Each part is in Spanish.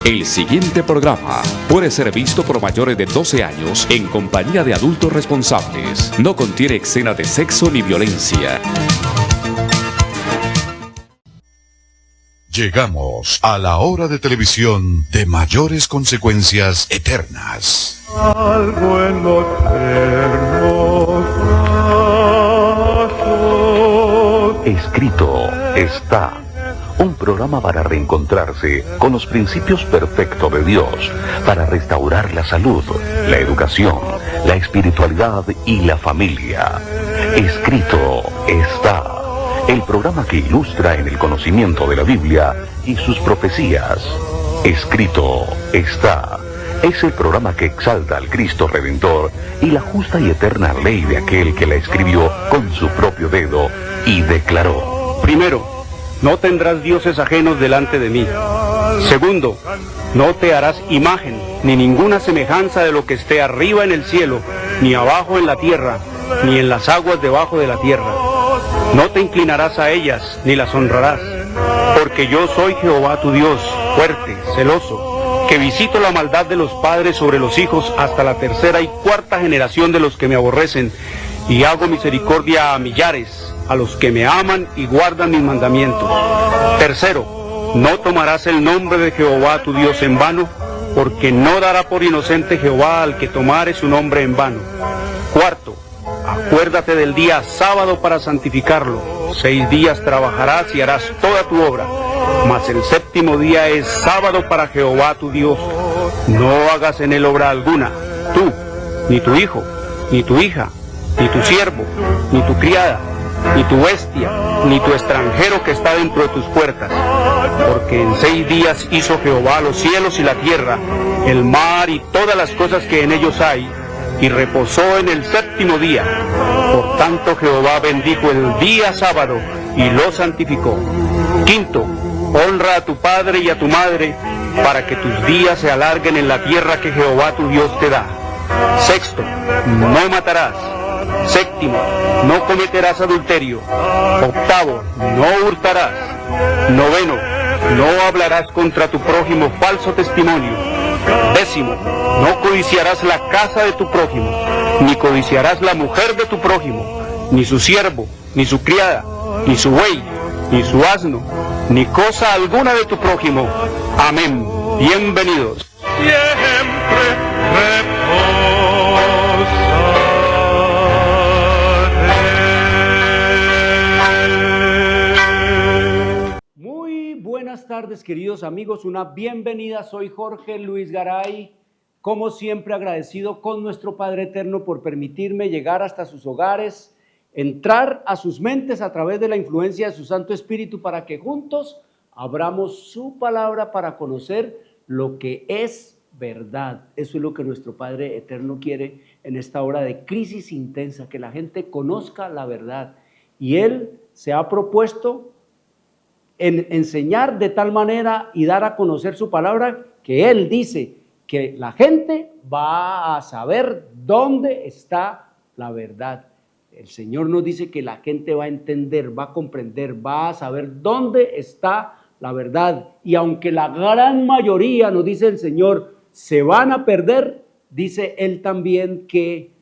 El siguiente programa puede ser visto por mayores de 12 años en compañía de adultos responsables. No contiene escenas de sexo ni violencia. Llegamos a la hora de televisión de mayores consecuencias eternas. Algo en los brazos. Escrito está. Un programa para reencontrarse con los principios perfectos de Dios, para restaurar la salud, la educación, la espiritualidad y la familia. Escrito está. El programa que ilustra en el conocimiento de la Biblia y sus profecías. Escrito está. Es el programa que exalta al Cristo Redentor y la justa y eterna ley de aquel que la escribió con su propio dedo y declaró. Primero, no tendrás dioses ajenos delante de mí. Segundo, no te harás imagen, ni ninguna semejanza de lo que esté arriba en el cielo, ni abajo en la tierra, ni en las aguas debajo de la tierra. No te inclinarás a ellas, ni las honrarás, porque yo soy Jehová tu Dios, fuerte, celoso, que visito la maldad de los padres sobre los hijos hasta la tercera y cuarta generación de los que me aborrecen, y hago misericordia a millares, a los que me aman y guardan mis mandamientos. Tercero, no tomarás el nombre de Jehová tu Dios en vano, porque no dará por inocente Jehová al que tomare su nombre en vano. Cuarto, acuérdate del día sábado para santificarlo. 6 días trabajarás y harás toda tu obra, mas el séptimo día es sábado para Jehová tu Dios. No hagas en él obra alguna, tú, ni tu hijo, ni tu hija, ni tu siervo, ni tu criada, ni tu bestia, ni tu extranjero que está dentro de tus puertas. Porque en 6 días hizo Jehová los cielos y la tierra, el mar y todas las cosas que en ellos hay, y reposó en el séptimo día. Por tanto Jehová bendijo el día sábado y lo santificó. Quinto, honra a tu padre y a tu madre, para que tus días se alarguen en la tierra que Jehová tu Dios te da. Sexto, no matarás. Séptimo, no cometerás adulterio. Octavo, no hurtarás. Noveno, no hablarás contra tu prójimo falso testimonio. Décimo, no codiciarás la casa de tu prójimo, ni codiciarás la mujer de tu prójimo, ni su siervo, ni su criada, ni su buey, ni su asno, ni cosa alguna de tu prójimo. Amén. Bienvenidos. Siempre reposaré. Muy buenas tardes, queridos amigos, una bienvenida. Soy Jorge Luis Garay, como siempre agradecido con nuestro Padre Eterno por permitirme llegar hasta sus hogares, entrar a sus mentes a través de la influencia de su Santo Espíritu, para que juntos abramos su palabra para conocer lo que es verdad. Eso es lo que nuestro Padre Eterno quiere en esta hora de crisis intensa, que la gente conozca la verdad. Y Él se ha propuesto en enseñar de tal manera y dar a conocer su palabra, que Él dice que la gente va a saber dónde está la verdad. El Señor nos dice que la gente va a entender, va a comprender, va a saber dónde está la verdad. Y aunque la gran mayoría, nos dice el Señor, se van a perder, dice Él también que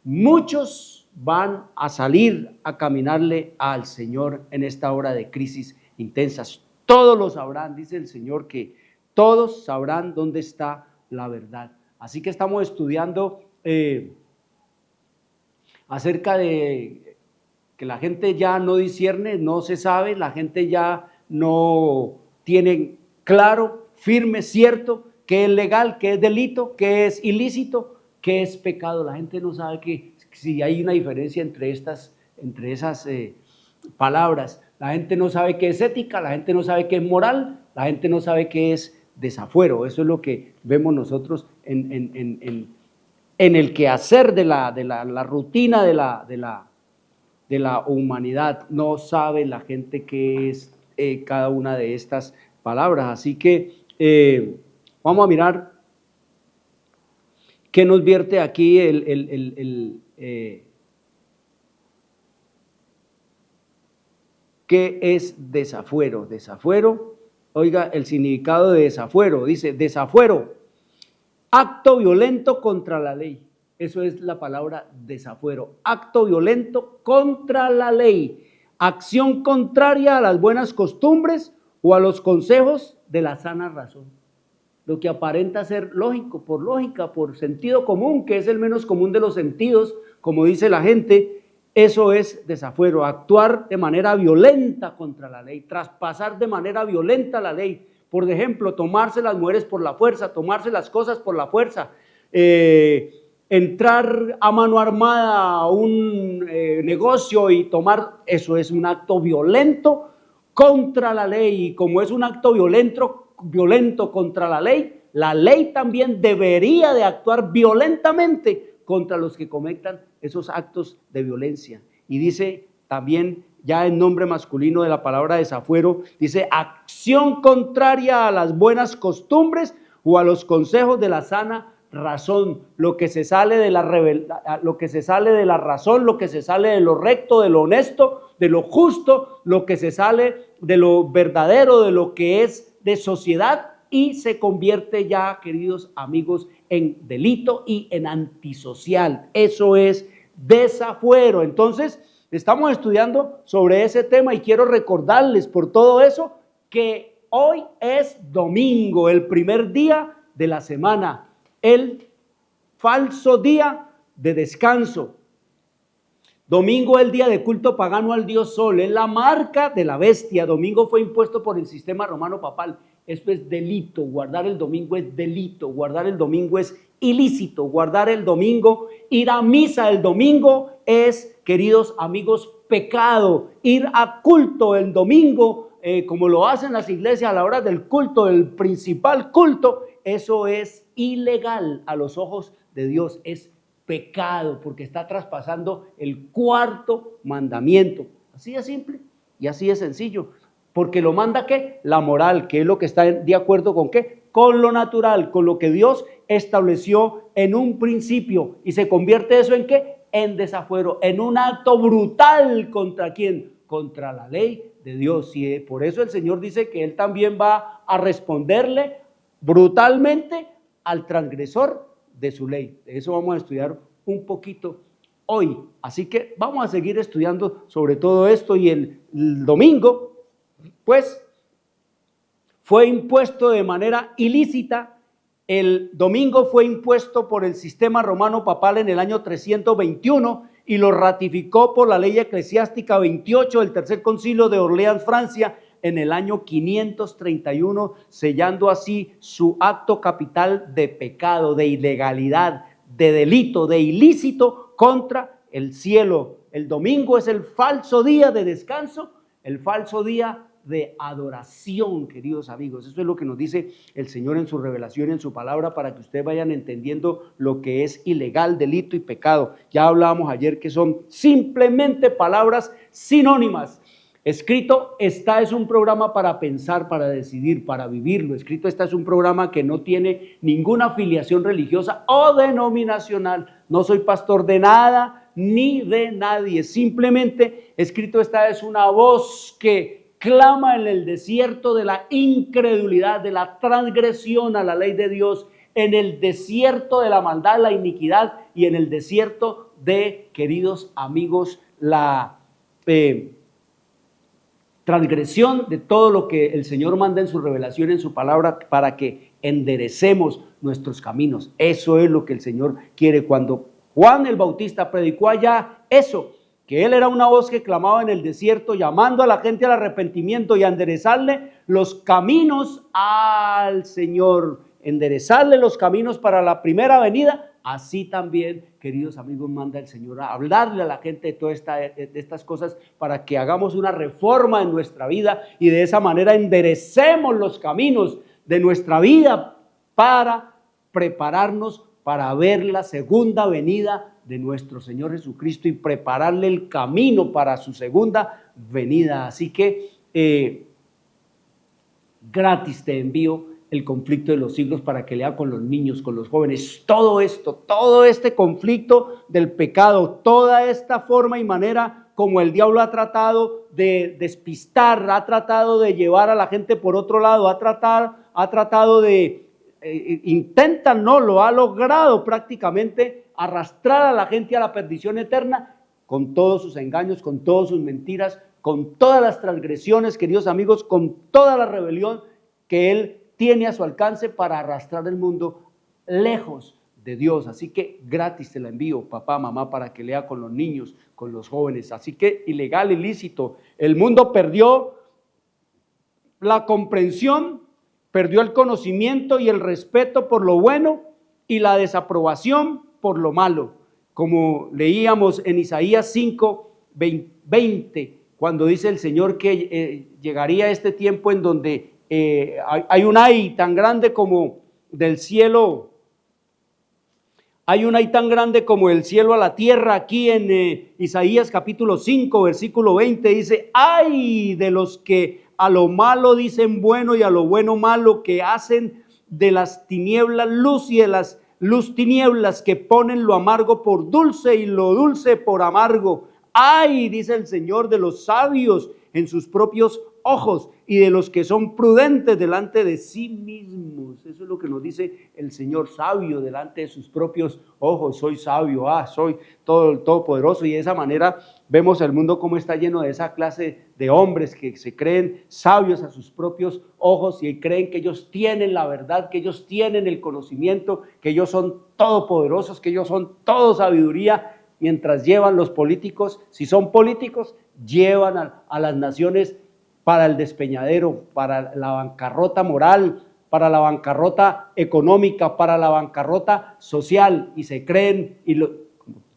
muchos van a salir a caminarle al Señor en esta hora de crisis intensas. Todos lo sabrán, dice el Señor, que todos sabrán dónde está la verdad. Así que estamos estudiando acerca de que la gente ya no discierne, no se sabe, la gente ya no tiene claro, firme, cierto, qué es legal, qué es delito, qué es ilícito, qué es pecado. La gente no sabe que si hay una diferencia entre esas palabras. La gente no sabe qué es ética, la gente no sabe qué es moral, la gente no sabe qué es desafuero. Eso es lo que vemos nosotros en el quehacer de la rutina de la humanidad. No sabe la gente qué es cada una de estas palabras. Así que vamos a mirar qué nos vierte aquí ¿qué es desafuero? Desafuero Oiga el significado de desafuero. Dice, desafuero, acto violento contra la ley. Eso es la palabra desafuero. Acto violento contra la ley. Acción contraria a las buenas costumbres o a los consejos de la sana razón. Lo que aparenta ser lógico, por lógica, por sentido común, que es el menos común de los sentidos, como dice la gente, eso es desafuero. Actuar de manera violenta contra la ley, traspasar de manera violenta la ley. Por ejemplo, tomarse las mujeres por la fuerza, tomarse las cosas por la fuerza, entrar a mano armada a un negocio y tomar, eso es un acto violento contra la ley. Y como es un acto violento contra la ley también debería de actuar violentamente contra los que cometan esos actos de violencia. Y dice también, ya en nombre masculino de la palabra desafuero, dice acción contraria a las buenas costumbres o a los consejos de la sana razón, lo que se sale de la razón, lo que se sale de lo recto, de lo honesto, de lo justo, lo que se sale de lo verdadero, de lo que es de sociedad, y se convierte ya, queridos amigos, en delito y en antisocial. Eso es desafuero. Entonces, estamos estudiando sobre ese tema y quiero recordarles por todo eso que hoy es domingo, el primer día de la semana, el falso día de descanso. Domingo es el día de culto pagano al dios Sol, es la marca de la bestia. Domingo fue impuesto por el sistema romano papal. Esto es delito, guardar el domingo es delito, guardar el domingo es ilícito, guardar el domingo, ir a misa el domingo es, queridos amigos, pecado. Ir a culto el domingo, como lo hacen las iglesias a la hora del culto, del principal culto, eso es ilegal a los ojos de Dios, es pecado, porque está traspasando el cuarto mandamiento. Así de simple y así de sencillo. Porque lo manda ¿qué? La moral, que es lo que está de acuerdo con ¿qué? Con lo natural, con lo que Dios estableció en un principio. Y se convierte eso en ¿qué? En desafuero, en un acto brutal. ¿Contra quién? Contra la ley de Dios. Y por eso el Señor dice que Él también va a responderle brutalmente al transgresor de su ley. De eso vamos a estudiar un poquito hoy. Así que vamos a seguir estudiando sobre todo esto, y el domingo pues fue impuesto de manera ilícita. El domingo fue impuesto por el sistema romano papal en el año 321 y lo ratificó por la ley eclesiástica 28 del tercer concilio de Orleans, Francia, en el año 531, sellando así su acto capital de pecado, de ilegalidad, de delito, de ilícito contra el cielo. El domingo es el falso día de descanso, el falso día de adoración, queridos amigos. Eso es lo que nos dice el Señor en su revelación, en su palabra, para que ustedes vayan entendiendo lo que es ilegal, delito y pecado. Ya hablábamos ayer que son simplemente palabras sinónimas. Escrito está es un programa para pensar, para decidir, para vivirlo. Escrito está es un programa que no tiene ninguna afiliación religiosa o denominacional. No soy pastor de nada ni de nadie. Simplemente Escrito está es una voz que clama en el desierto de la incredulidad, de la transgresión a la ley de Dios, en el desierto de la maldad, la iniquidad, y en el desierto de, queridos amigos, la transgresión de todo lo que el Señor manda en su revelación, en su palabra, para que enderecemos nuestros caminos. Eso es lo que el Señor quiere. Cuando Juan el Bautista predicó allá eso, que él era una voz que clamaba en el desierto, llamando a la gente al arrepentimiento y a enderezarle los caminos al Señor, enderezarle los caminos para la primera venida. Así también, queridos amigos, manda el Señor a hablarle a la gente de todas estas cosas, para que hagamos una reforma en nuestra vida y de esa manera enderecemos los caminos de nuestra vida para prepararnos para ver la segunda venida de nuestro Señor Jesucristo y prepararle el camino para su segunda venida. Así que gratis te envío el conflicto de los siglos para que lea con los niños, con los jóvenes. Todo esto, todo este conflicto del pecado, toda esta forma y manera como el diablo ha tratado de despistar, ha tratado de llevar a la gente por otro lado, ha tratado de, lo ha logrado prácticamente arrastrar a la gente a la perdición eterna con todos sus engaños, con todas sus mentiras, con todas las transgresiones, queridos amigos, con toda la rebelión que él tiene a su alcance para arrastrar el mundo lejos de Dios. Así que gratis te la envío, papá, mamá, para que lea con los niños, con los jóvenes. Así que ilegal, ilícito. El mundo perdió la comprensión, perdió el conocimiento y el respeto por lo bueno y la desaprobación por lo malo. Como leíamos en Isaías 5, 20, cuando dice el Señor que llegaría este tiempo en donde hay un ay tan grande como del cielo, hay un ay tan grande como el cielo a la tierra. Aquí en Isaías capítulo 5, versículo 20 dice: ay de los que a lo malo dicen bueno y a lo bueno malo, que hacen de las tinieblas luz y de las luz tinieblas, que ponen lo amargo por dulce y lo dulce por amargo. Ay, dice el Señor, de los sabios en sus propios ojos y de los que son prudentes delante de sí mismos. Eso es lo que nos dice el Señor, sabio delante de sus propios ojos. Soy sabio, soy todopoderoso. Y de esa manera vemos el mundo como está lleno de esa clase de hombres que se creen sabios a sus propios ojos y creen que ellos tienen la verdad, que ellos tienen el conocimiento, que ellos son todopoderosos, que ellos son todo sabiduría, mientras llevan los políticos, si son políticos, llevan a las naciones para el despeñadero, para la bancarrota moral, para la bancarrota económica, para la bancarrota social, y se creen,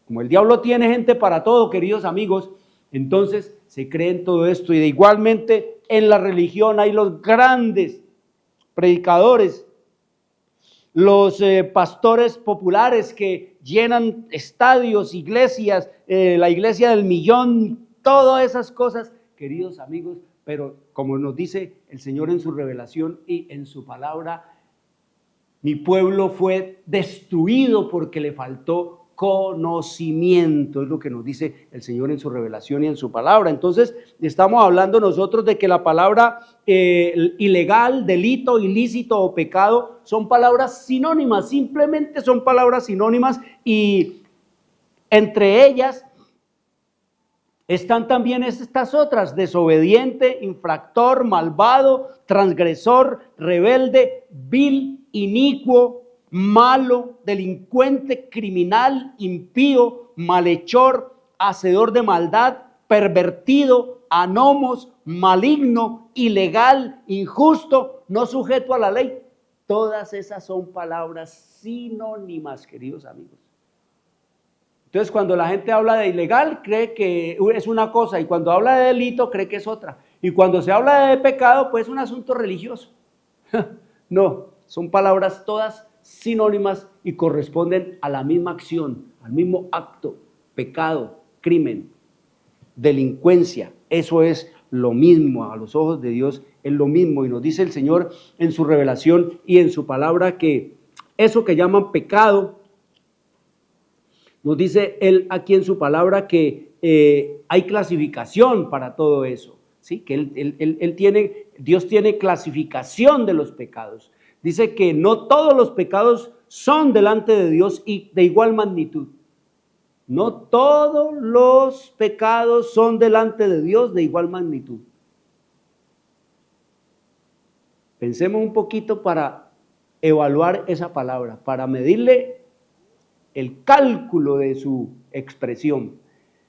como el diablo tiene gente para todo, queridos amigos, entonces se creen todo esto. Y de igualmente en la religión hay los grandes predicadores, los pastores populares que llenan estadios, iglesias, la iglesia del millón, todas esas cosas, queridos amigos. Pero como nos dice el Señor en su revelación y en su palabra, mi pueblo fue destruido porque le faltó conocimiento. Es lo que nos dice el Señor en su revelación y en su palabra. Entonces estamos hablando nosotros de que la palabra ilegal, delito, ilícito o pecado son palabras sinónimas, simplemente son palabras sinónimas, y entre ellas están también estas otras: desobediente, infractor, malvado, transgresor, rebelde, vil, inicuo, malo, delincuente, criminal, impío, malhechor, hacedor de maldad, pervertido, anomos, maligno, ilegal, injusto, no sujeto a la ley. Todas esas son palabras sinónimas, queridos amigos. Entonces, cuando la gente habla de ilegal, cree que es una cosa, y cuando habla de delito, cree que es otra. Y cuando se habla de pecado, pues es un asunto religioso. No, son palabras todas sinónimas y corresponden a la misma acción, al mismo acto: pecado, crimen, delincuencia. Eso es lo mismo, a los ojos de Dios es lo mismo. Y nos dice el Señor en su revelación y en su palabra que eso que llaman pecado, nos dice Él aquí en su palabra que hay clasificación para todo eso, ¿sí? Que Dios tiene clasificación de los pecados. Dice que no todos los pecados son delante de Dios y de igual magnitud. No todos los pecados son delante de Dios de igual magnitud. Pensemos un poquito para evaluar esa palabra, para medirle el cálculo de su expresión.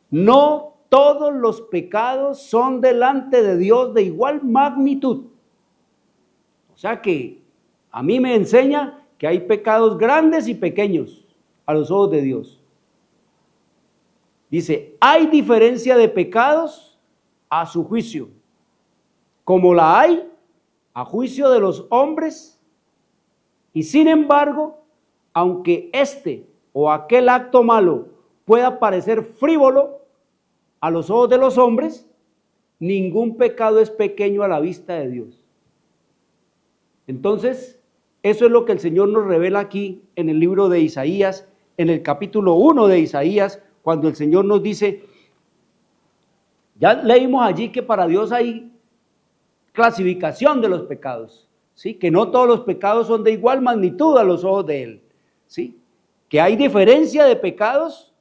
No todos los pecados son delante de Dios de igual magnitud. O sea que a mí me enseña que hay pecados grandes y pequeños a los ojos de Dios. Dice: hay diferencia de pecados a su juicio, como la hay a juicio de los hombres, y sin embargo, aunque este o aquel acto malo pueda parecer frívolo a los ojos de los hombres, ningún pecado es pequeño a la vista de Dios. Entonces, eso es lo que el Señor nos revela aquí en el libro de Isaías, en el capítulo 1 de Isaías, cuando el Señor nos dice, ya leímos allí que para Dios hay clasificación de los pecados, ¿sí? Que no todos los pecados son de igual magnitud a los ojos de Él, ¿sí? Que hay diferencia de pecados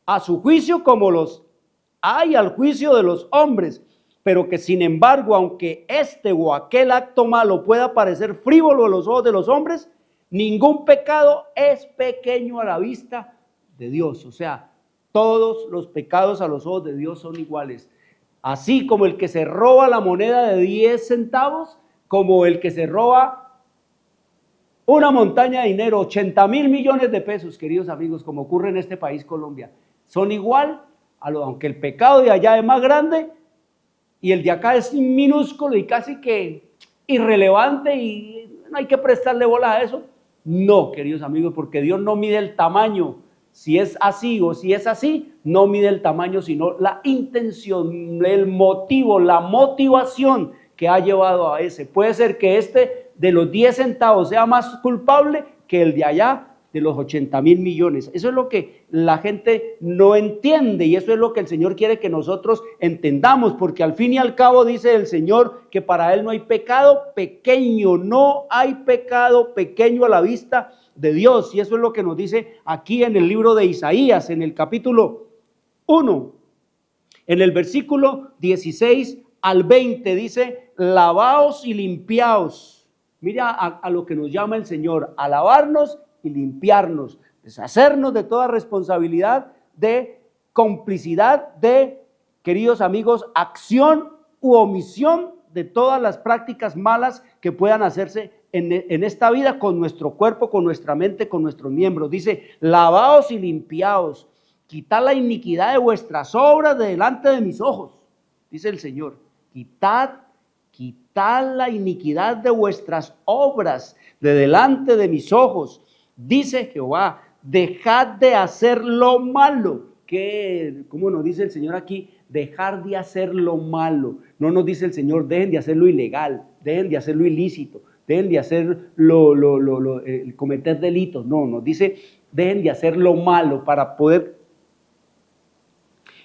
a su juicio como los hay al juicio de los hombres, pero que sin embargo, aunque este o aquel acto malo pueda parecer frívolo a los ojos de los hombres, ningún pecado es pequeño a la vista de Dios. O sea, todos los pecados a los ojos de Dios son iguales. Así como el que se roba la moneda de 10 centavos, como el que se roba una montaña de dinero, 80,000 millones de pesos, queridos amigos, como ocurre en este país, Colombia, son igual, aunque el pecado de allá es más grande y el de acá es minúsculo y casi que irrelevante y no hay que prestarle bola a eso. No, queridos amigos, porque Dios no mide el tamaño, si es así o si es así, no mide el tamaño, sino la intención, el motivo, la motivación que ha llevado a ese. Puede ser que este de los 10 centavos sea más culpable que el de allá de los 80,000 millones. Eso es lo que la gente no entiende y eso es lo que el Señor quiere que nosotros entendamos, porque al fin y al cabo dice el Señor que para Él no hay pecado pequeño, no hay pecado pequeño a la vista de Dios, y eso es lo que nos dice aquí en el libro de Isaías, en el capítulo 1, en el versículo 16 al 20, dice, lavaos y limpiaos. Mira a lo que nos llama el Señor, a lavarnos y limpiarnos, deshacernos de toda responsabilidad, de complicidad, de, queridos amigos, acción u omisión de todas las prácticas malas que puedan hacerse en esta vida con nuestro cuerpo, con nuestra mente, con nuestros miembros. Dice, lavaos y limpiaos, quitad la iniquidad de vuestras obras de delante de mis ojos, dice el Señor, quitad la iniquidad de vuestras obras de delante de mis ojos. Dice Jehová, dejad de hacer lo malo. ¿Cómo nos dice el Señor aquí? Dejar de hacer lo malo. No nos dice el Señor, dejen de hacer lo ilegal, dejen de hacer lo ilícito, dejen de hacer cometer delitos. No, nos dice, dejen de hacer lo malo para poder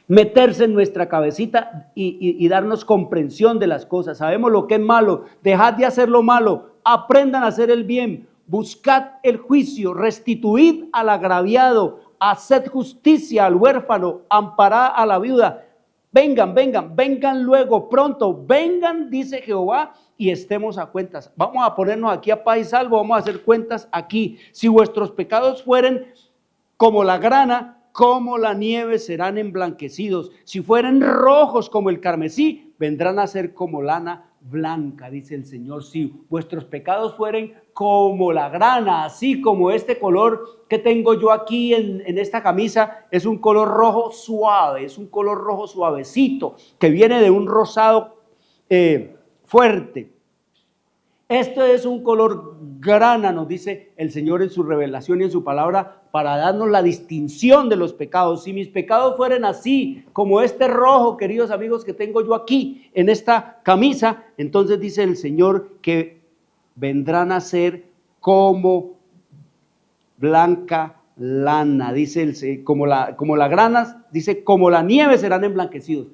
meterse en nuestra cabecita y darnos comprensión de las cosas. Sabemos lo que es malo, dejad de hacer lo malo, aprendan a hacer el bien. Buscad el juicio, restituid al agraviado, haced justicia al huérfano, amparad a la viuda. Vengan luego, pronto, vengan, dice Jehová, y estemos a cuentas. Vamos a ponernos aquí a paz y salvo, vamos a hacer cuentas aquí. Si vuestros pecados fueren como la grana, como la nieve serán emblanquecidos. Si fueren rojos como el carmesí, vendrán a ser como lana blanca, dice el Señor. Si vuestros pecados fueren como la grana, así como este color que tengo yo aquí en esta camisa, es un color rojo suave, es un color rojo suavecito, que viene de un rosado fuerte. Esto es un color grana, nos dice el Señor en su revelación y en su palabra, para darnos la distinción de los pecados. Si mis pecados fueran así, como este rojo, queridos amigos, que tengo yo aquí en esta camisa, entonces dice el Señor que vendrán a ser como blanca lana, dice como la grana, dice como la nieve serán emblanquecidos.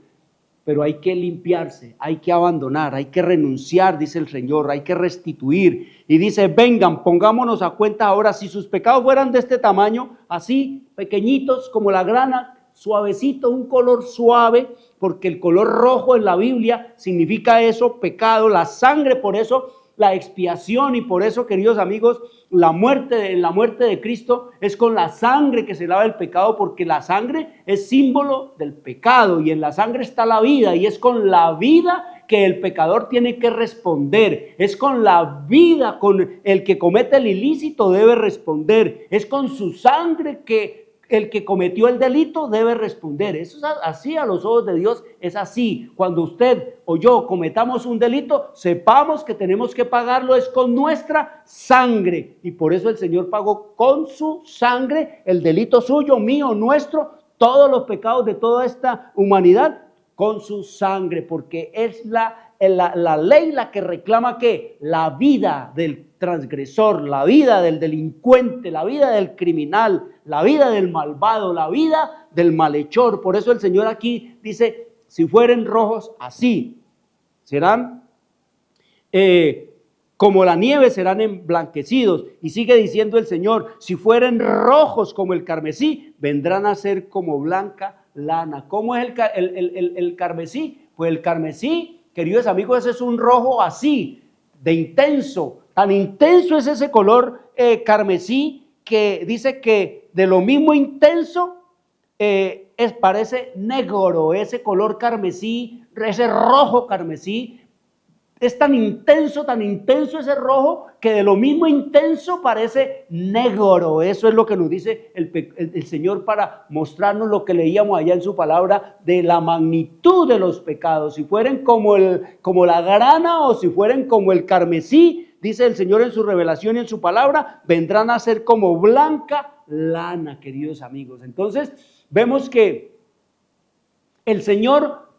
Pero hay que limpiarse, hay que abandonar, hay que renunciar, dice el Señor, hay que restituir. Y dice, vengan, pongámonos a cuenta ahora, si sus pecados fueran de este tamaño, así, pequeñitos como la grana, suavecito, un color suave, porque el color rojo en la Biblia significa eso, pecado, la sangre, por eso la expiación, y por eso, queridos amigos, la muerte de Cristo es con la sangre que se lava el pecado, porque la sangre es símbolo del pecado y en la sangre está la vida, y es con la vida que el pecador tiene que responder, es con la vida, con el que comete el ilícito debe responder, es con su sangre que el que cometió el delito debe responder. Eso es así a los ojos de Dios, es así. Cuando usted o yo cometamos un delito, sepamos que tenemos que pagarlo, es con nuestra sangre. Y por eso el Señor pagó con su sangre el delito suyo, mío, nuestro, todos los pecados de toda esta humanidad, con su sangre, porque es la la ley la que reclama que la vida del transgresor, la vida del delincuente, la vida del criminal, la vida del malvado, la vida del malhechor. Por eso el Señor aquí dice, si fueren rojos así, serán como la nieve, serán emblanquecidos. Y sigue diciendo el Señor, si fueren rojos como el carmesí, vendrán a ser como blanca lana. ¿Cómo es el carmesí? Pues el carmesí, queridos amigos, ese es un rojo así, de intenso. Tan intenso es ese color carmesí, que dice que de lo mismo intenso parece negro, ese color carmesí, ese rojo carmesí. Es tan intenso ese rojo, que de lo mismo intenso parece negro. Eso es lo que nos dice el Señor para mostrarnos lo que leíamos allá en su palabra de la magnitud de los pecados. Si fueren como la grana o si fueren como el carmesí, dice el Señor en su revelación y en su palabra, vendrán a ser como blanca lana, queridos amigos. Entonces vemos que el Señor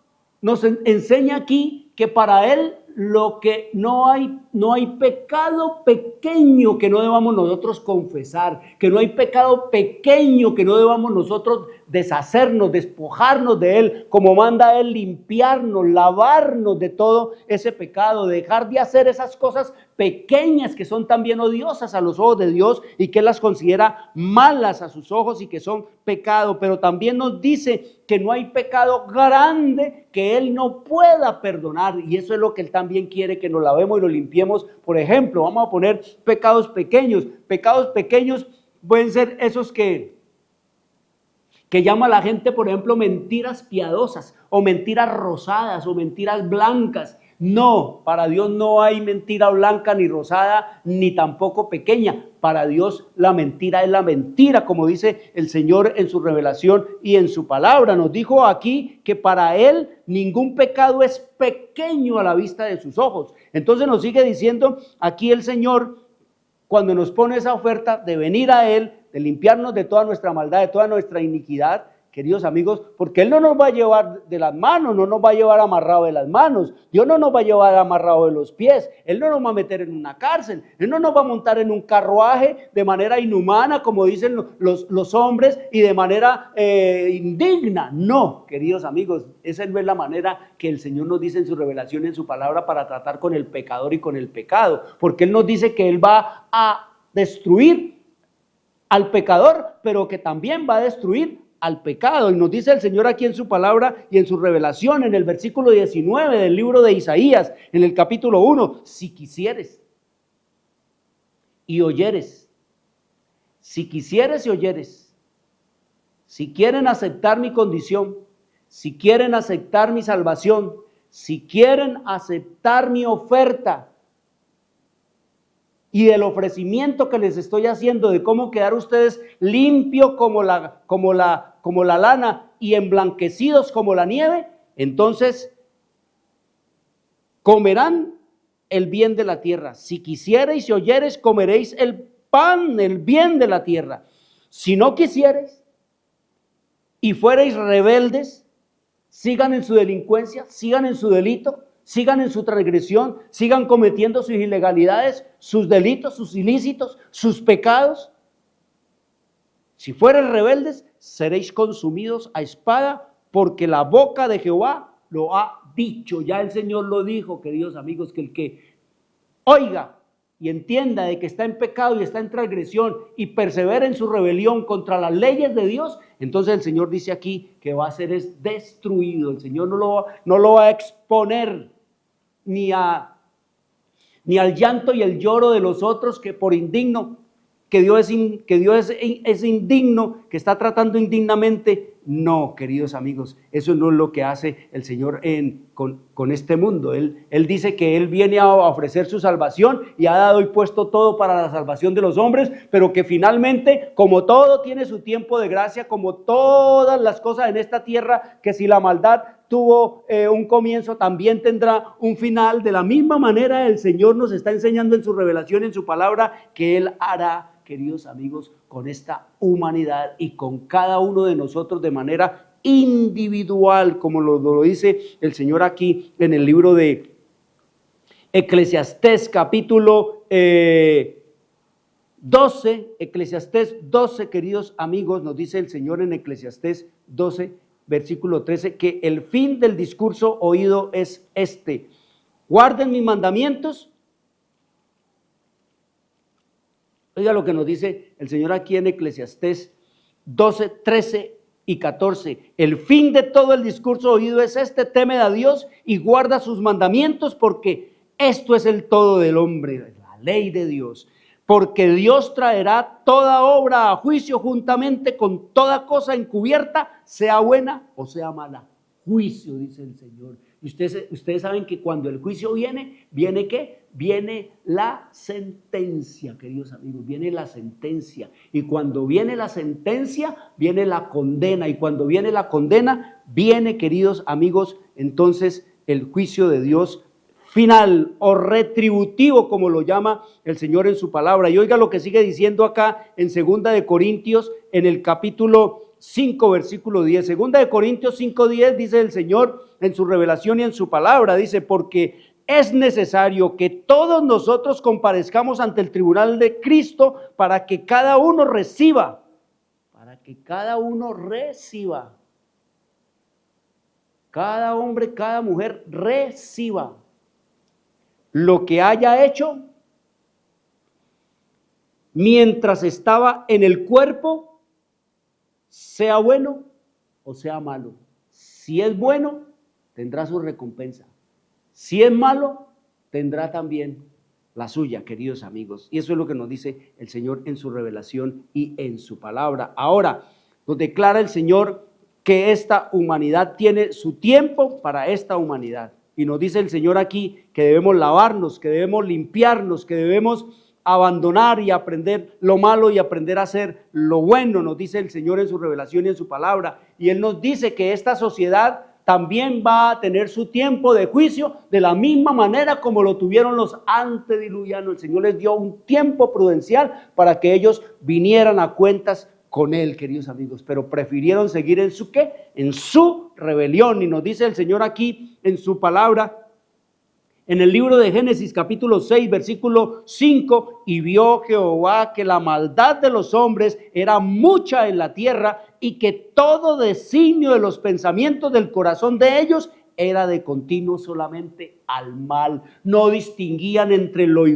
nos enseña aquí que para Él lo que no hay pecado pequeño que no debamos nosotros confesar, que no hay pecado pequeño que no debamos nosotros deshacernos, despojarnos de él, como manda él limpiarnos, lavarnos de todo ese pecado, dejar de hacer esas cosas pequeñas que son también odiosas a los ojos de Dios y que él las considera malas a sus ojos y que son pecado. Pero también nos dice que no hay pecado grande que él no pueda perdonar, y eso es lo que él también quiere, que nos lavemos y nos limpiemos. Por ejemplo, vamos a poner pecados pequeños. Pecados pequeños pueden ser esos que llama la gente, por ejemplo, mentiras piadosas o mentiras rosadas o mentiras blancas. No, para Dios no hay mentira blanca ni rosada ni tampoco pequeña. Para Dios la mentira es la mentira, como dice el Señor en su revelación y en su palabra. Nos dijo aquí que para Él ningún pecado es pequeño a la vista de sus ojos. Entonces nos sigue diciendo aquí el Señor, cuando nos pone esa oferta de venir a Él, de limpiarnos de toda nuestra maldad, de toda nuestra iniquidad, queridos amigos, porque Él no nos va a llevar de las manos, no nos va a llevar amarrado de las manos, Dios no nos va a llevar amarrado de los pies, Él no nos va a meter en una cárcel, Él no nos va a montar en un carruaje de manera inhumana, como dicen los hombres, y de manera indigna. No, queridos amigos, esa no es la manera que el Señor nos dice en su revelación, en su palabra, para tratar con el pecador y con el pecado, porque Él nos dice que Él va a destruir al pecador, pero que también va a destruir al pecado. Y nos dice el Señor aquí en su palabra y en su revelación, en el versículo 19 del libro de Isaías, en el capítulo 1, si quisieres y oyeres, si quisieres y oyeres, si quieren aceptar mi condición, si quieren aceptar mi salvación, si quieren aceptar mi oferta y del ofrecimiento que les estoy haciendo de cómo quedar ustedes limpios como la lana y emblanquecidos como la nieve, entonces comerán el bien de la tierra. Si quisiereis y oyereis, comeréis el pan, el bien de la tierra. Si no quisiereis y fuereis rebeldes, sigan en su delincuencia, sigan en su delito, sigan en su transgresión, sigan cometiendo sus ilegalidades, sus delitos, sus ilícitos, sus pecados. Si fuereis rebeldes, seréis consumidos a espada, porque la boca de Jehová lo ha dicho. Ya el Señor lo dijo, queridos amigos, que el que oiga y entienda de que está en pecado y está en transgresión y persevera en su rebelión contra las leyes de Dios, entonces el Señor dice aquí que va a ser destruido. El Señor no lo va a exponer ni al llanto y el lloro de los otros, que por indigno, que Dios es indigno, que está tratando indignamente. No, queridos amigos, eso no es lo que hace el Señor con este mundo. Él dice que Él viene a ofrecer su salvación y ha dado y puesto todo para la salvación de los hombres, pero que finalmente, como todo tiene su tiempo de gracia, como todas las cosas en esta tierra, que si la maldad tuvo un comienzo, también tendrá un final. De la misma manera, el Señor nos está enseñando en su revelación, en su palabra, que Él hará, queridos amigos, con esta humanidad y con cada uno de nosotros de manera individual, como lo dice el Señor aquí en el libro de Eclesiastés capítulo 12, Eclesiastés 12, queridos amigos, nos dice el Señor en Eclesiastés 12, versículo 13, que el fin del discurso oído es este: guarden mis mandamientos. Oiga lo que nos dice el Señor aquí en Eclesiastés 12, 13 y 14. El fin de todo el discurso oído es este: teme a Dios y guarda sus mandamientos, porque esto es el todo del hombre, la ley de Dios. Porque Dios traerá toda obra a juicio juntamente con toda cosa encubierta, sea buena o sea mala. Juicio, dice el Señor. Y ustedes saben que cuando el juicio viene, ¿viene qué? Viene la sentencia, queridos amigos, viene la sentencia. Y cuando viene la sentencia, viene la condena. Y cuando viene la condena, viene, queridos amigos, entonces el juicio de Dios final o retributivo, como lo llama el Señor en su palabra. Y oiga lo que sigue diciendo acá en 2 de Corintios, en el capítulo 5, versículo 10. 2 de Corintios 5, 10, dice el Señor en su revelación y en su palabra, dice: porque es necesario que todos nosotros comparezcamos ante el tribunal de Cristo para que cada uno reciba, cada hombre, cada mujer reciba lo que haya hecho mientras estaba en el cuerpo, sea bueno o sea malo. Si es bueno, tendrá su recompensa. Si es malo, tendrá también la suya, queridos amigos. Y eso es lo que nos dice el Señor en su revelación y en su palabra. Ahora, nos declara el Señor que esta humanidad tiene su tiempo para esta humanidad. Y nos dice el Señor aquí que debemos lavarnos, que debemos limpiarnos, que debemos abandonar y aprender lo malo y aprender a hacer lo bueno, nos dice el Señor en su revelación y en su palabra. Y Él nos dice que esta sociedad también va a tener su tiempo de juicio de la misma manera como lo tuvieron los antediluvianos. El Señor les dio un tiempo prudencial para que ellos vinieran a cuentas con Él, queridos amigos, pero prefirieron seguir en su ¿qué? En su rebelión. Y nos dice el Señor aquí en su palabra, en el libro de Génesis capítulo 6, versículo 5, y vio Jehová que la maldad de los hombres era mucha en la tierra, y que todo designio de los pensamientos del corazón de ellos era de continuo solamente al mal. No distinguían entre lo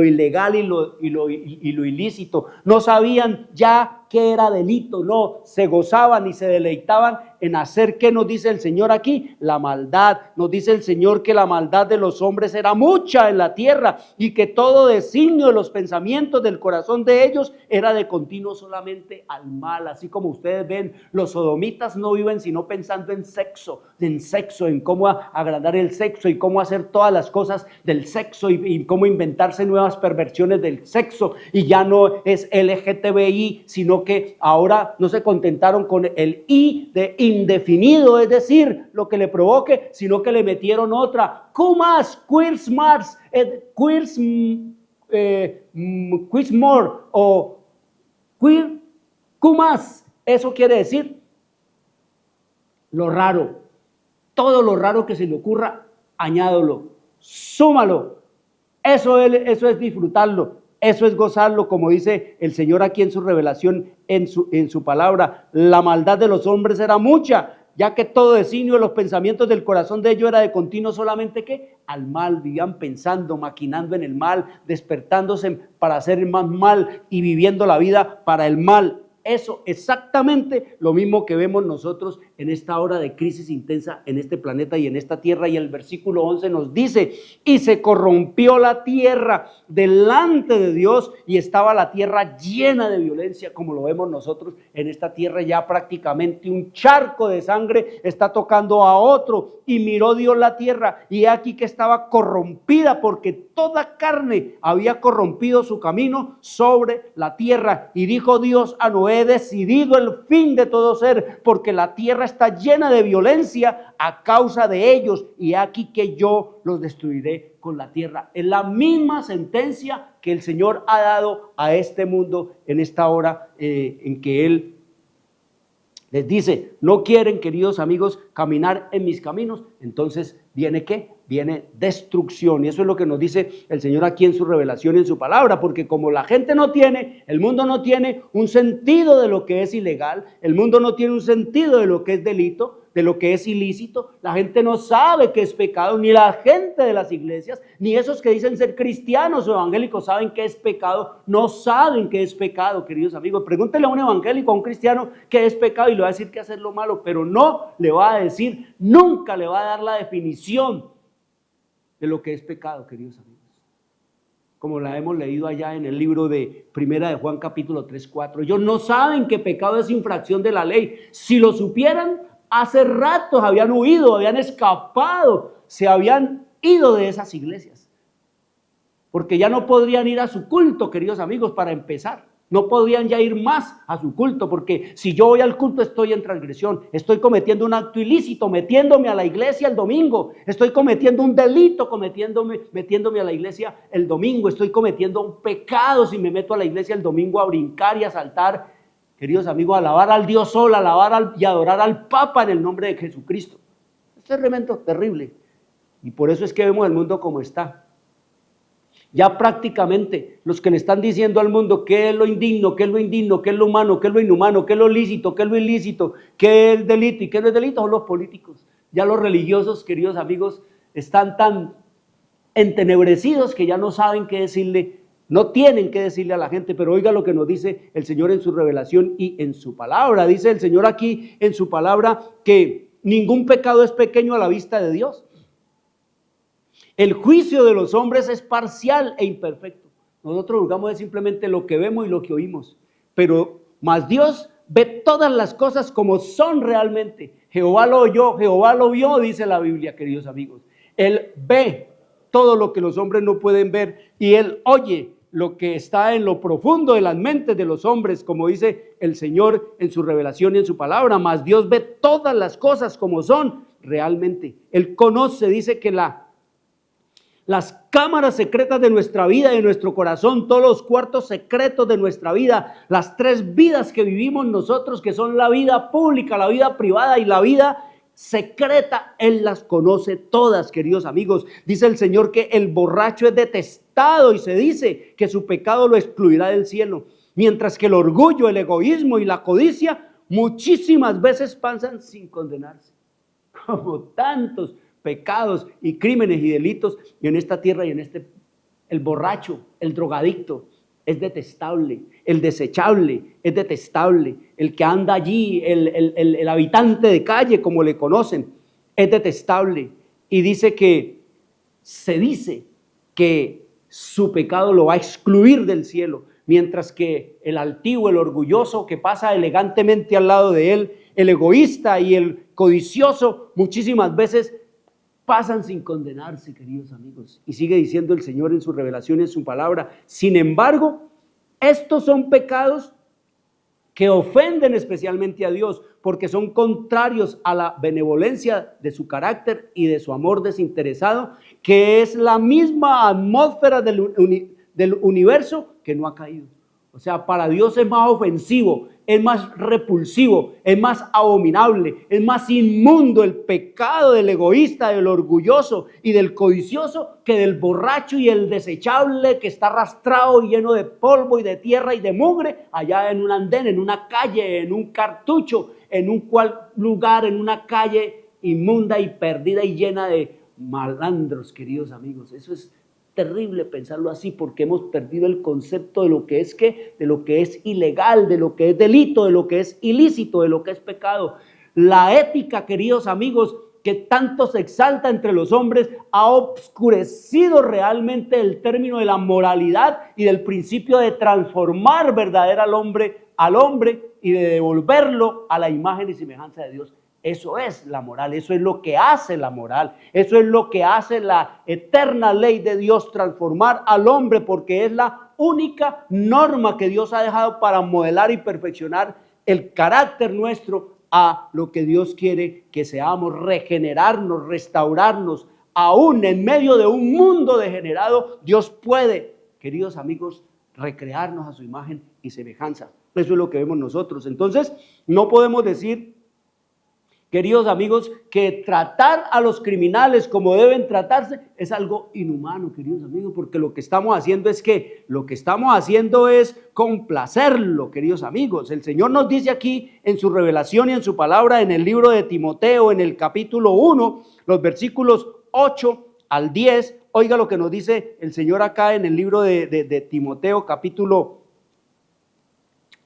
ilegal y lo ilícito. No sabían ya qué era delito. No, se gozaban y se deleitaban en hacer, ¿qué nos dice el Señor aquí? La maldad. Nos dice el Señor que la maldad de los hombres era mucha en la tierra, y que todo designio de los pensamientos del corazón de ellos era de continuo solamente al mal. Así como ustedes ven, los sodomitas no viven sino pensando en sexo, en cómo agradar el sexo y cómo hacer todas las cosas del sexo y cómo inventarse nuevas perversiones del sexo. Y ya no es LGTBI, sino que ahora no se contentaron con el I de indefinido, es decir, lo que le provoque, sino que le metieron otra, Q+, queers más, queers more, o queer, Q+. Eso quiere decir lo raro, todo lo raro que se le ocurra, añádalo, súmalo. Eso es disfrutarlo, eso es gozarlo, como dice el Señor aquí en su revelación, en su palabra. La maldad de los hombres era mucha, ya que todo designio de los pensamientos del corazón de ellos era de continuo solamente ¿qué? Al mal. Vivían pensando, maquinando en el mal, despertándose para hacer más mal y viviendo la vida para el mal. Eso exactamente lo mismo que vemos nosotros en esta hora de crisis intensa en este planeta y en esta tierra. Y el versículo 11 nos dice: y se corrompió la tierra delante de Dios, y estaba la tierra llena de violencia, como lo vemos nosotros en esta tierra. Ya prácticamente un charco de sangre está tocando a otro. Y miró Dios la tierra, y he aquí que estaba corrompida, porque toda carne había corrompido su camino sobre la tierra. Y dijo Dios a Noé: he decidido el fin de todo ser, porque la tierra está llena de violencia a causa de ellos, y aquí que yo los destruiré con la tierra. Es la misma sentencia que el Señor ha dado a este mundo en esta hora en que Él Les dice, no quieren, queridos amigos, caminar en mis caminos. Entonces, ¿viene qué? Viene destrucción. Y eso es lo que nos dice el Señor aquí en su revelación, en su palabra. Porque como la gente no tiene, el mundo no tiene un sentido de lo que es ilegal, el mundo no tiene un sentido de lo que es delito, de lo que es ilícito, la gente no sabe qué es pecado, ni la gente de las iglesias, ni esos que dicen ser cristianos o evangélicos saben qué es pecado, no saben qué es pecado, queridos amigos. Pregúntenle a un evangélico, a un cristiano, qué es pecado y le va a decir que hacer lo malo, pero no le va a decir, nunca le va a dar la definición de lo que es pecado, queridos amigos. Como la hemos leído allá en el libro de Primera de Juan capítulo 3, 4. Ellos no saben que pecado es infracción de la ley. Si lo supieran, hace ratos habían huido, habían escapado, se habían ido de esas iglesias. Porque ya no podrían ir a su culto, queridos amigos, para empezar. No podrían ya ir más a su culto, porque si yo voy al culto estoy en transgresión, estoy cometiendo un acto ilícito, metiéndome a la iglesia el domingo, estoy cometiendo un delito, metiéndome a la iglesia el domingo, estoy cometiendo un pecado si me meto a la iglesia el domingo a brincar y a saltar, queridos amigos, a alabar al Dios Sol, y adorar al Papa en el nombre de Jesucristo. Esto es realmente terrible, y por eso es que vemos el mundo como está. Ya prácticamente los que le están diciendo al mundo qué es lo indigno, qué es lo indigno, qué es lo humano, qué es lo inhumano, qué es lo lícito, qué es lo ilícito, qué es delito y qué no es delito son los políticos. Ya los religiosos, queridos amigos, están tan entenebrecidos que ya no saben qué decirle, no tienen que decirle a la gente. Pero oiga lo que nos dice el Señor en su revelación y en su palabra. Dice el Señor aquí en su palabra que ningún pecado es pequeño a la vista de Dios. El juicio de los hombres es parcial e imperfecto. Nosotros juzgamos de simplemente lo que vemos y lo que oímos. Pero más Dios ve todas las cosas como son realmente. Jehová lo oyó, Jehová lo vio, dice la Biblia, queridos amigos. Él ve todo lo que los hombres no pueden ver y Él oye lo que está en lo profundo de las mentes de los hombres, como dice el Señor en su revelación y en su palabra. Mas Dios ve todas las cosas como son realmente. Él conoce, dice que las cámaras secretas de nuestra vida y de nuestro corazón, todos los cuartos secretos de nuestra vida, las tres vidas que vivimos nosotros, que son la vida pública, la vida privada y la vida secreta, Él las conoce todas, queridos amigos. Dice el Señor que el borracho es detestado y se dice que su pecado lo excluirá del cielo, mientras que el orgullo, el egoísmo y la codicia muchísimas veces pasan sin condenarse, como tantos pecados y crímenes y delitos en esta tierra y el borracho, el drogadicto es detestable, el desechable es detestable, el que anda allí, el habitante de calle como le conocen, es detestable. Y se dice que su pecado lo va a excluir del cielo, mientras que el altivo, el orgulloso que pasa elegantemente al lado de él, el egoísta y el codicioso muchísimas veces pasan sin condenarse, queridos amigos. Y sigue diciendo el Señor en su revelación, en su palabra: sin embargo, estos son pecados que ofenden especialmente a Dios, porque son contrarios a la benevolencia de su carácter y de su amor desinteresado, que es la misma atmósfera del universo que no ha caído. O sea, para Dios es más ofensivo, es más repulsivo, es más abominable, es más inmundo el pecado del egoísta, del orgulloso y del codicioso que del borracho y el desechable que está arrastrado y lleno de polvo y de tierra y de mugre allá en un andén, en una calle, en un cartucho, en un cual lugar, en una calle inmunda y perdida y llena de malandros, queridos amigos. Eso es terrible pensarlo así, porque hemos perdido el concepto de lo que es de lo que es ilegal, de lo que es delito, de lo que es ilícito, de lo que es pecado. La ética, queridos amigos, que tanto se exalta entre los hombres, ha obscurecido realmente el término de la moralidad y del principio de transformar verdadero al hombre y de devolverlo a la imagen y semejanza de Dios. Eso es la moral, eso es lo que hace la moral, eso es lo que hace la eterna ley de Dios, transformar al hombre, porque es la única norma que Dios ha dejado para modelar y perfeccionar el carácter nuestro a lo que Dios quiere que seamos, regenerarnos, restaurarnos. Aún en medio de un mundo degenerado, Dios puede, queridos amigos, recrearnos a su imagen y semejanza. Eso es lo que vemos nosotros. Entonces, no podemos decir, queridos amigos, que tratar a los criminales como deben tratarse es algo inhumano, queridos amigos, porque lo que estamos haciendo es complacerlo, queridos amigos. El Señor nos dice aquí en su revelación y en su palabra en el libro de Timoteo, en el capítulo 1, los versículos 8 al 10, oiga lo que nos dice el Señor acá en el libro de Timoteo, capítulo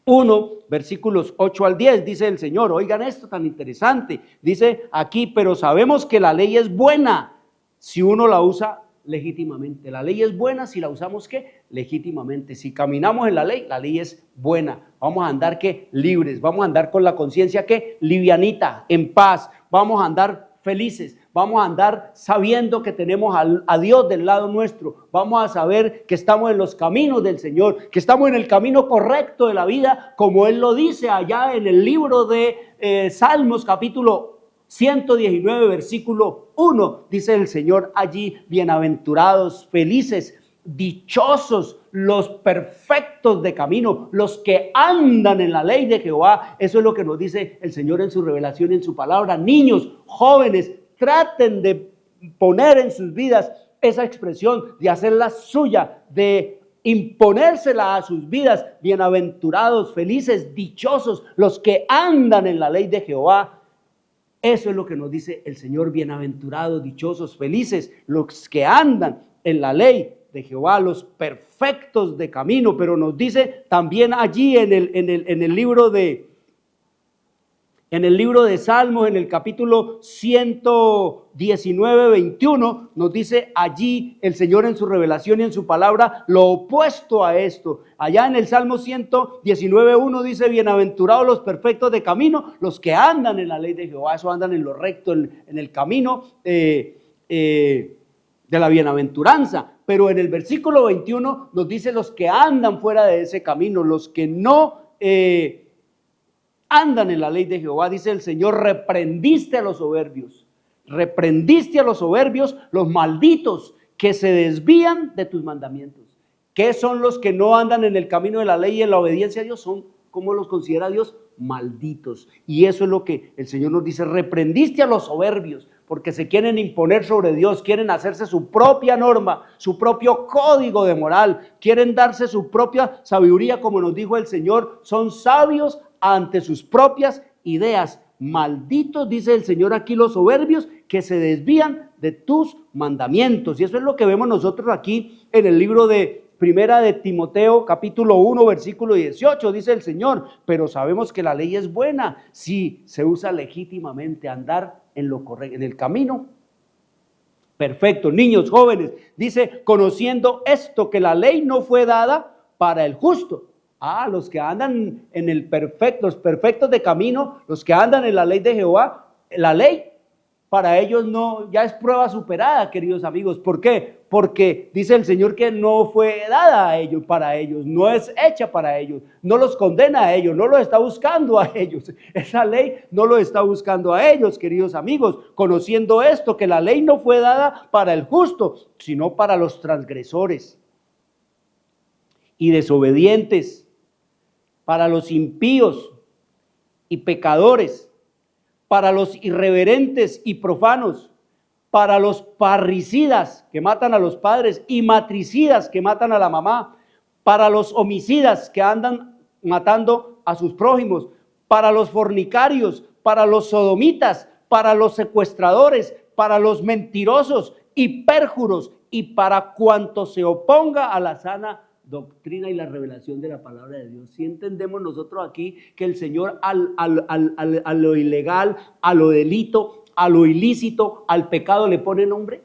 1, versículos 8 al 10, dice el Señor, oigan esto tan interesante, dice aquí, pero sabemos que la ley es buena si uno la usa legítimamente. La ley es buena si la usamos, ¿qué? Legítimamente. Si caminamos en la ley es buena. Vamos a andar, ¿qué? Libres. Vamos a andar con la conciencia, ¿qué? Livianita, en paz. Vamos a andar felices. Vamos a andar sabiendo que tenemos a Dios del lado nuestro. Vamos a saber que estamos en los caminos del Señor, que estamos en el camino correcto de la vida, como Él lo dice allá en el libro de Salmos, capítulo 119, versículo 1. Dice el Señor allí, bienaventurados, felices, dichosos, los perfectos de camino, los que andan en la ley de Jehová. Eso es lo que nos dice el Señor en su revelación y en su palabra. Niños, jóvenes, traten de poner en sus vidas esa expresión, de hacerla suya, de imponérsela a sus vidas. Bienaventurados, felices, dichosos, los que andan en la ley de Jehová. Eso es lo que nos dice el Señor, bienaventurados, dichosos, felices, los que andan en la ley de Jehová, los perfectos de camino. Pero nos dice también allí en el libro de Salmos, en el capítulo 119, 21, nos dice allí el Señor en su revelación y en su palabra lo opuesto a esto. Allá en el Salmo 119, 1 dice, bienaventurados los perfectos de camino, los que andan en la ley de Jehová. Eso andan en lo recto, en el camino de la bienaventuranza. Pero en el versículo 21 nos dice los que andan fuera de ese camino, los que no andan en la ley de Jehová. Dice el Señor, reprendiste a los soberbios, los malditos que se desvían de tus mandamientos. ¿Qué son los que no andan en el camino de la ley y en la obediencia a Dios? Son, ¿cómo los considera Dios? Malditos. Y eso es lo que el Señor nos dice, reprendiste a los soberbios, porque se quieren imponer sobre Dios, quieren hacerse su propia norma, su propio código de moral, quieren darse su propia sabiduría, como nos dijo el Señor, son sabios ante sus propias ideas. Malditos, dice el Señor aquí, los soberbios que se desvían de tus mandamientos. Y eso es lo que vemos nosotros aquí en el libro de Primera de Timoteo, capítulo 1, versículo 18, dice el Señor, pero sabemos que la ley es buena si se usa legítimamente, andar en lo correcto, en el camino perfecto. Niños, jóvenes, dice, conociendo esto, que la ley no fue dada para el justo. Los que andan en el perfecto, los perfectos de camino, los que andan en la ley de Jehová, la ley para ellos no, ya es prueba superada, queridos amigos. ¿Por qué? Porque dice el Señor que no fue dada a ellos, para ellos, no es hecha para ellos, no los condena a ellos, no los está buscando a ellos. Esa ley no lo está buscando a ellos, queridos amigos, conociendo esto, que la ley no fue dada para el justo, sino para los transgresores y desobedientes, para los impíos y pecadores, para los irreverentes y profanos, para los parricidas que matan a los padres y matricidas que matan a la mamá, para los homicidas que andan matando a sus prójimos, para los fornicarios, para los sodomitas, para los secuestradores, para los mentirosos y pérjuros, y para cuanto se oponga a la sana doctrina y la revelación de la palabra de Dios. Si entendemos nosotros aquí que el Señor a lo ilegal, a lo delito, a lo ilícito, al pecado le pone nombre.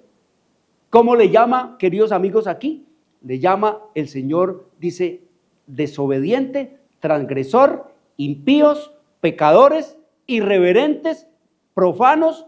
¿Cómo le llama, queridos amigos, aquí? Le llama el Señor, dice, desobediente, transgresor, impíos, pecadores, irreverentes, profanos,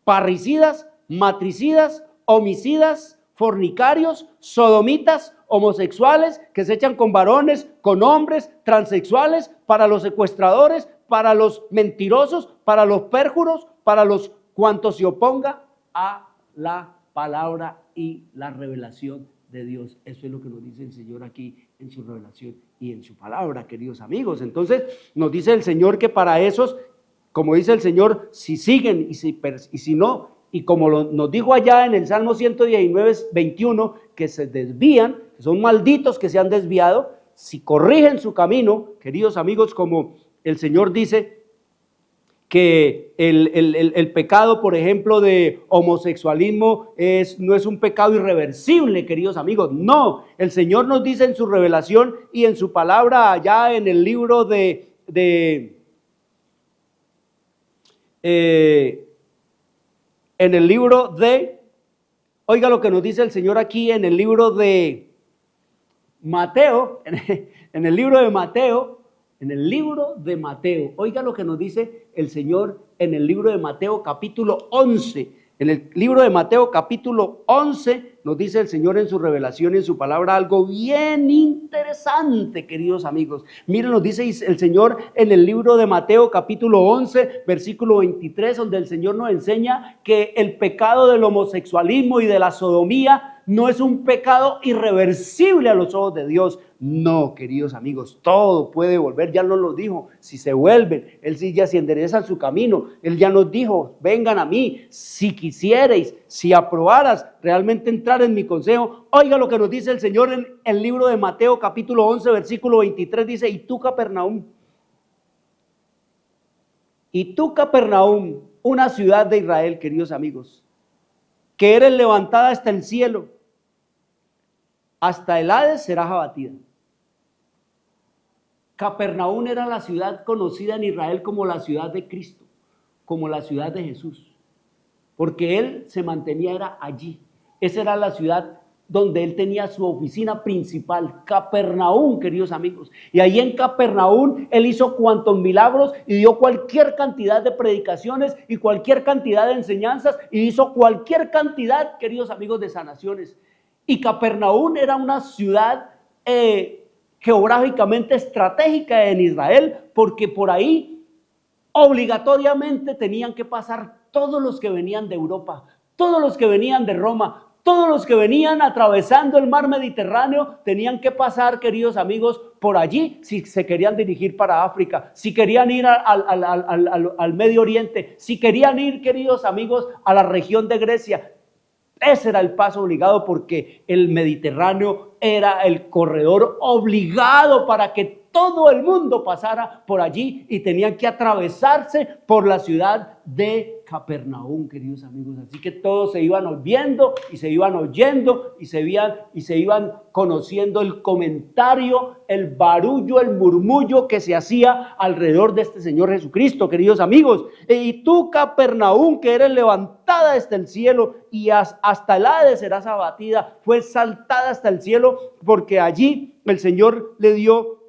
parricidas, matricidas, homicidas, fornicarios, sodomitas, homosexuales, que se echan con varones, con hombres, transexuales, para los secuestradores, para los mentirosos, para los pérjuros, para los cuantos se oponga a la palabra y la revelación de Dios. Eso es lo que nos dice el Señor aquí en su revelación y en su palabra, queridos amigos. Entonces nos dice el Señor que para esos, como dice el Señor, si siguen y si no, y como nos dijo allá en el Salmo 119, 21, que se desvían, que son malditos que se han desviado, si corrigen su camino, queridos amigos, como el Señor dice que el pecado, por ejemplo, de homosexualismo no es un pecado irreversible, queridos amigos. No, el Señor nos dice en su revelación y en su palabra allá en el libro oiga lo que nos dice el Señor aquí en el libro de Mateo, en el libro de Mateo, oiga lo que nos dice el Señor en el libro de Mateo capítulo 11. En el libro de Mateo capítulo 11 nos dice el Señor en su revelación y en su palabra algo bien interesante, queridos amigos. Miren, nos dice el Señor en el libro de Mateo capítulo 11, versículo 23, donde el Señor nos enseña que el pecado del homosexualismo y de la sodomía no es un pecado irreversible a los ojos de Dios. No, queridos amigos, todo puede volver, ya nos lo dijo, si se vuelven, Él sí ya se enderezan su camino, Él ya nos dijo, vengan a mí, si quisierais, si aprobaras realmente entrar en mi consejo. Oiga lo que nos dice el Señor en el libro de Mateo capítulo 11, versículo 23, dice, y tú Capernaum, una ciudad de Israel, queridos amigos, que eres levantada hasta el cielo, hasta el Hades serás abatida. Capernaum era la ciudad conocida en Israel como la ciudad de Cristo, como la ciudad de Jesús, porque Él se mantenía era allí. Esa era la ciudad donde Él tenía su oficina principal, Capernaum, queridos amigos. Y ahí en Capernaum Él hizo cuantos milagros y dio cualquier cantidad de predicaciones y cualquier cantidad de enseñanzas y hizo cualquier cantidad, queridos amigos, de sanaciones. Y Capernaum era una ciudad geográficamente estratégica en Israel, porque por ahí obligatoriamente tenían que pasar todos los que venían de Europa, todos los que venían de Roma, todos los que venían atravesando el mar Mediterráneo tenían que pasar, queridos amigos, por allí si se querían dirigir para África, si querían ir al Medio Oriente, si querían ir, queridos amigos, a la región de Grecia. Ese era el paso obligado porque el Mediterráneo era el corredor obligado para que todo el mundo pasara por allí y tenían que atravesarse por la ciudad de Capernaum, queridos amigos. Así que todos se iban viendo y se iban oyendo y se iban conociendo el comentario, el barullo, el murmullo que se hacía alrededor de este Señor Jesucristo, queridos amigos. Y tú, Capernaum, que eres levantada hasta el cielo y hasta el Hades serás abatida, fue saltada hasta el cielo porque allí el Señor le dio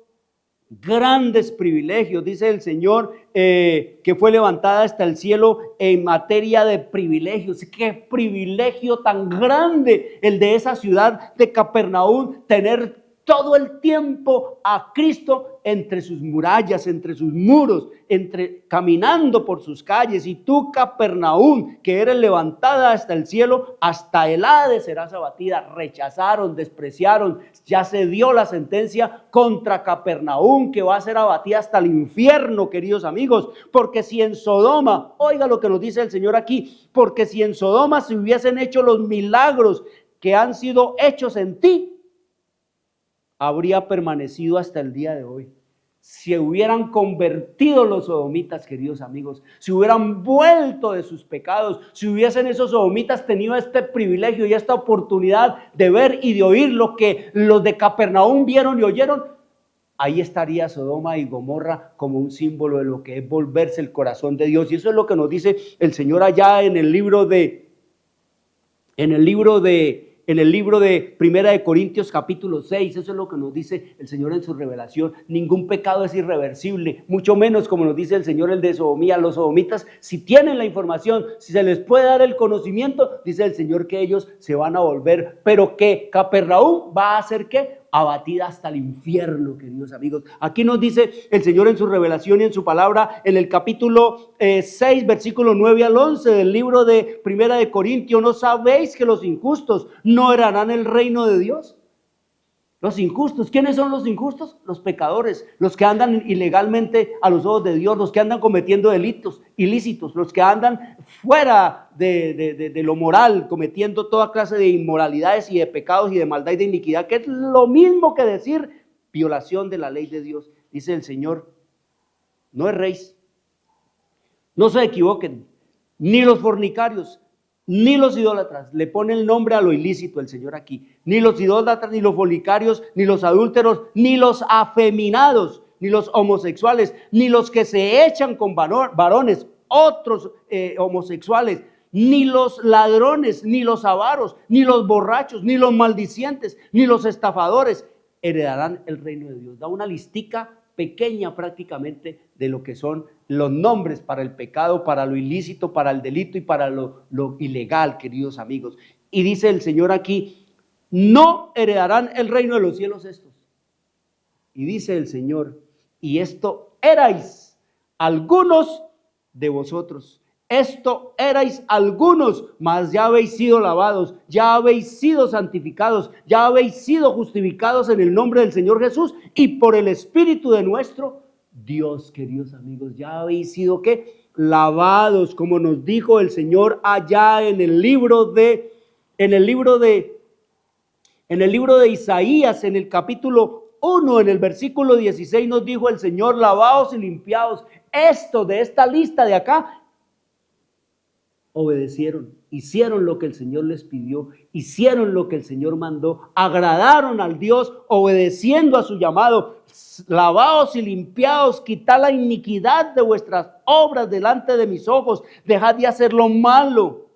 grandes privilegios, dice el Señor, que fue levantada hasta el cielo en materia de privilegios. Qué privilegio tan grande el de esa ciudad de Capernaum, tener todo el tiempo a Cristo entre sus murallas, entre sus muros, caminando por sus calles. Y tú, Capernaum, que eres levantada hasta el cielo, hasta el Hades serás abatida. Rechazaron, despreciaron, ya se dio la sentencia contra Capernaum, que va a ser abatida hasta el infierno, queridos amigos. Porque si en Sodoma, oiga lo que nos dice el Señor aquí, porque si en Sodoma se hubiesen hecho los milagros que han sido hechos en ti, habría permanecido hasta el día de hoy. Si hubieran convertido los sodomitas, queridos amigos, si hubieran vuelto de sus pecados, si hubiesen esos sodomitas tenido este privilegio y esta oportunidad de ver y de oír lo que los de Capernaum vieron y oyeron, ahí estaría Sodoma y Gomorra como un símbolo de lo que es volverse el corazón de Dios. Y eso es lo que nos dice el Señor allá en el libro de Primera de Corintios capítulo 6, eso es lo que nos dice el Señor en su revelación. Ningún pecado es irreversible, mucho menos como nos dice el Señor el de sodomía. Los sodomitas, si tienen la información, si se les puede dar el conocimiento, dice el Señor que ellos se van a volver, pero que Capernaum va a hacer ¿qué? Abatida hasta el infierno, queridos amigos. Aquí nos dice el Señor en su revelación y en su palabra, en el capítulo 6, versículo 9 al 11 del libro de Primera de Corintios: ¿no sabéis que los injustos no heredarán el reino de Dios? Los injustos. ¿Quiénes son los injustos? Los pecadores, los que andan ilegalmente a los ojos de Dios, los que andan cometiendo delitos ilícitos, los que andan fuera de lo moral, cometiendo toda clase de inmoralidades y de pecados y de maldad y de iniquidad, que es lo mismo que decir violación de la ley de Dios. Dice el Señor, no erréis, no se equivoquen, ni los fornicarios, ni los idólatras, le pone el nombre a lo ilícito el Señor aquí, ni los idólatras, ni los fornicarios, ni los adúlteros, ni los afeminados, ni los homosexuales, ni los que se echan con varones, otros homosexuales, ni los ladrones, ni los avaros, ni los borrachos, ni los maldicientes, ni los estafadores heredarán el reino de Dios. Da una listica pequeña prácticamente de lo que son los nombres para el pecado, para lo ilícito, para el delito y para lo ilegal, queridos amigos. Y dice el Señor aquí, no heredarán el reino de los cielos estos. Y dice el Señor, y esto erais algunos de vosotros. Esto erais algunos, mas ya habéis sido lavados, ya habéis sido santificados, ya habéis sido justificados en el nombre del Señor Jesús y por el Espíritu de nuestro Dios, queridos amigos. Ya habéis sido, ¿qué? Lavados, como nos dijo el Señor allá en el libro de Isaías, en el capítulo 1, en el versículo 16, nos dijo el Señor, lavados y limpiados. Esto de esta lista de acá, obedecieron, hicieron lo que el Señor les pidió, hicieron lo que el Señor mandó, agradaron al Dios, obedeciendo a su llamado. Lavaos y limpiaos, quitad la iniquidad de vuestras obras delante de mis ojos, dejad de hacer lo malo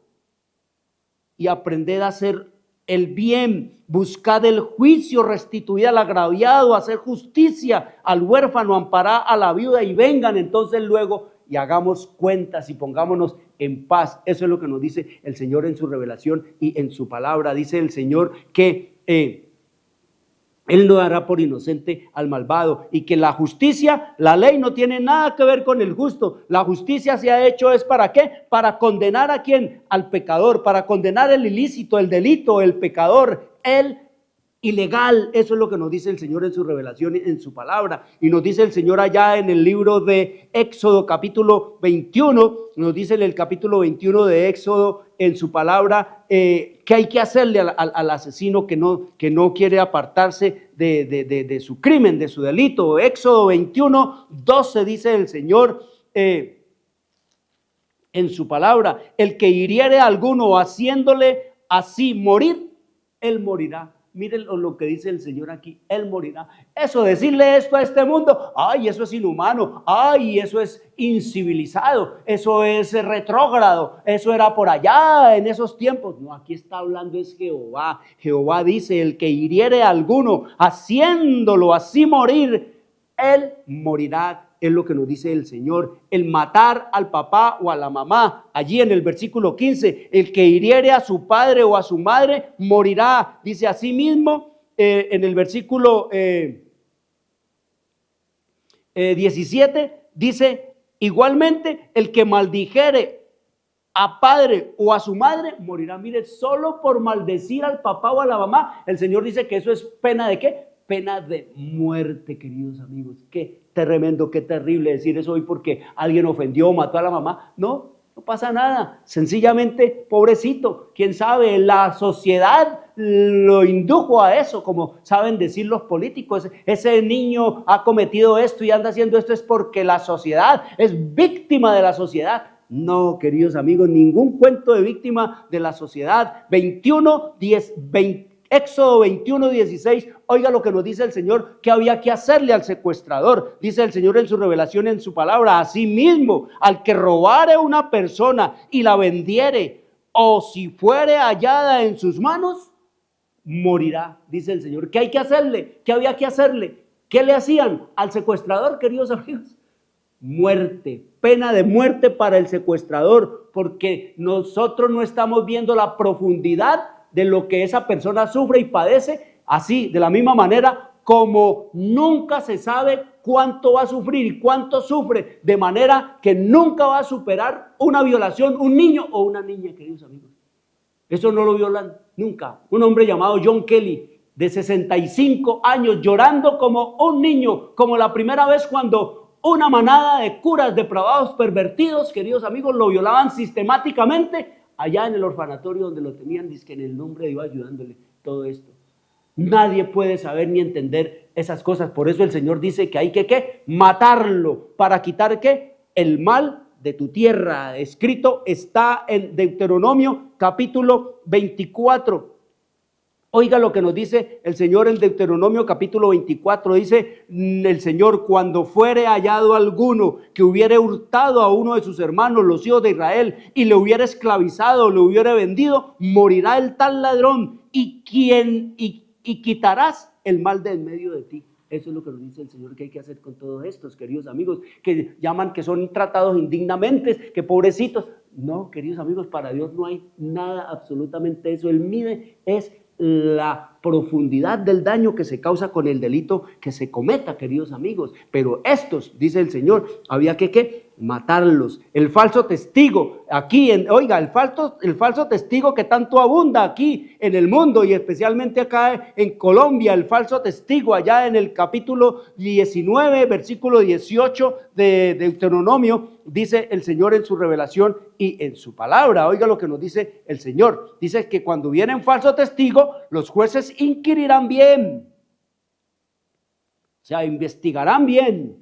y aprended a hacer el bien, buscad el juicio, restituid al agraviado, hacer justicia al huérfano, amparad a la viuda y vengan entonces luego y hagamos cuentas y pongámonos en paz. Eso es lo que nos dice el Señor en su revelación y en su palabra. Dice el Señor que Él no dará por inocente al malvado y que la justicia, la ley no tiene nada que ver con el justo. La justicia se ha hecho es ¿para qué? Para condenar a quién, al pecador, para condenar el ilícito, el delito, el pecador, el ilegal. Eso es lo que nos dice el Señor en su revelación y en su palabra. Y nos dice el Señor allá en el libro de Éxodo capítulo 21, nos dice en el capítulo 21 de Éxodo en su palabra que hay que hacerle al asesino que no quiere apartarse de su crimen, de su delito. Éxodo 21, 12 dice el Señor en su palabra, el que hiriere a alguno haciéndole así morir, él morirá. Miren lo que dice el Señor aquí, Él morirá. Eso, decirle esto a este mundo, ay, eso es inhumano, ay, eso es incivilizado, eso es retrógrado, eso era por allá en esos tiempos. No, aquí está hablando es Jehová. Jehová dice, el que hiriere a alguno, haciéndolo así morir, él morirá. Es lo que nos dice el Señor. El matar al papá o a la mamá, allí en el versículo 15, el que hiriere a su padre o a su madre morirá. Dice así mismo en el versículo 17, dice igualmente el que maldijere a padre o a su madre morirá. Mire, solo por maldecir al papá o a la mamá, el Señor dice que eso es pena de ¿qué? Pena de muerte, queridos amigos. Qué tremendo, qué terrible decir eso hoy porque alguien ofendió o mató a la mamá. No pasa nada. Sencillamente, pobrecito, quién sabe, la sociedad lo indujo a eso, como saben decir los políticos. Ese niño ha cometido esto y anda haciendo esto es porque la sociedad es víctima de la sociedad. No, queridos amigos, ningún cuento de víctima de la sociedad. Éxodo 21, 16, oiga lo que nos dice el Señor, que había que hacerle al secuestrador. Dice el Señor en su revelación, en su palabra, asimismo, al que robare una persona y la vendiere, o si fuere hallada en sus manos, morirá, dice el Señor. ¿Qué hay que hacerle? ¿Qué había que hacerle? ¿Qué le hacían al secuestrador, queridos amigos? Muerte, pena de muerte para el secuestrador, porque nosotros no estamos viendo la profundidad de lo que esa persona sufre y padece, así, de la misma manera como nunca se sabe cuánto va a sufrir y cuánto sufre, de manera que nunca va a superar una violación un niño o una niña, queridos amigos. Eso no lo violan nunca. Un hombre llamado John Kelly, de 65 años llorando como un niño, como la primera vez cuando una manada de curas depravados, pervertidos, queridos amigos, lo violaban sistemáticamente allá en el orfanatorio donde lo tenían, dizque en el nombre de Dios ayudándole todo esto. Nadie puede saber ni entender esas cosas, por eso el Señor dice que hay que ¿qué? Matarlo para quitar ¿qué? El mal de tu tierra. Escrito está en Deuteronomio capítulo 24. Oiga lo que nos dice el Señor en Deuteronomio capítulo 24, dice el Señor: cuando fuere hallado alguno que hubiere hurtado a uno de sus hermanos, los hijos de Israel, y le hubiera esclavizado, le hubiera vendido, morirá el tal ladrón, y quitarás el mal de en medio de ti. Eso es lo que nos dice el Señor que hay que hacer con todos estos, queridos amigos, que llaman que son tratados indignamente, que pobrecitos. No, queridos amigos, para Dios no hay nada, absolutamente eso. Él mide es la profundidad del daño que se causa con el delito que se cometa, queridos amigos. Pero estos, dice el Señor, había que matarlos. El falso testigo, aquí, el falso testigo que tanto abunda aquí en el mundo y especialmente acá en Colombia, el falso testigo allá en el capítulo 19, versículo 18 de Deuteronomio, dice el Señor en su revelación y en su palabra. Oiga lo que nos dice el Señor. Dice que cuando viene un falso testigo, los jueces inquirirán bien. O sea, investigarán bien.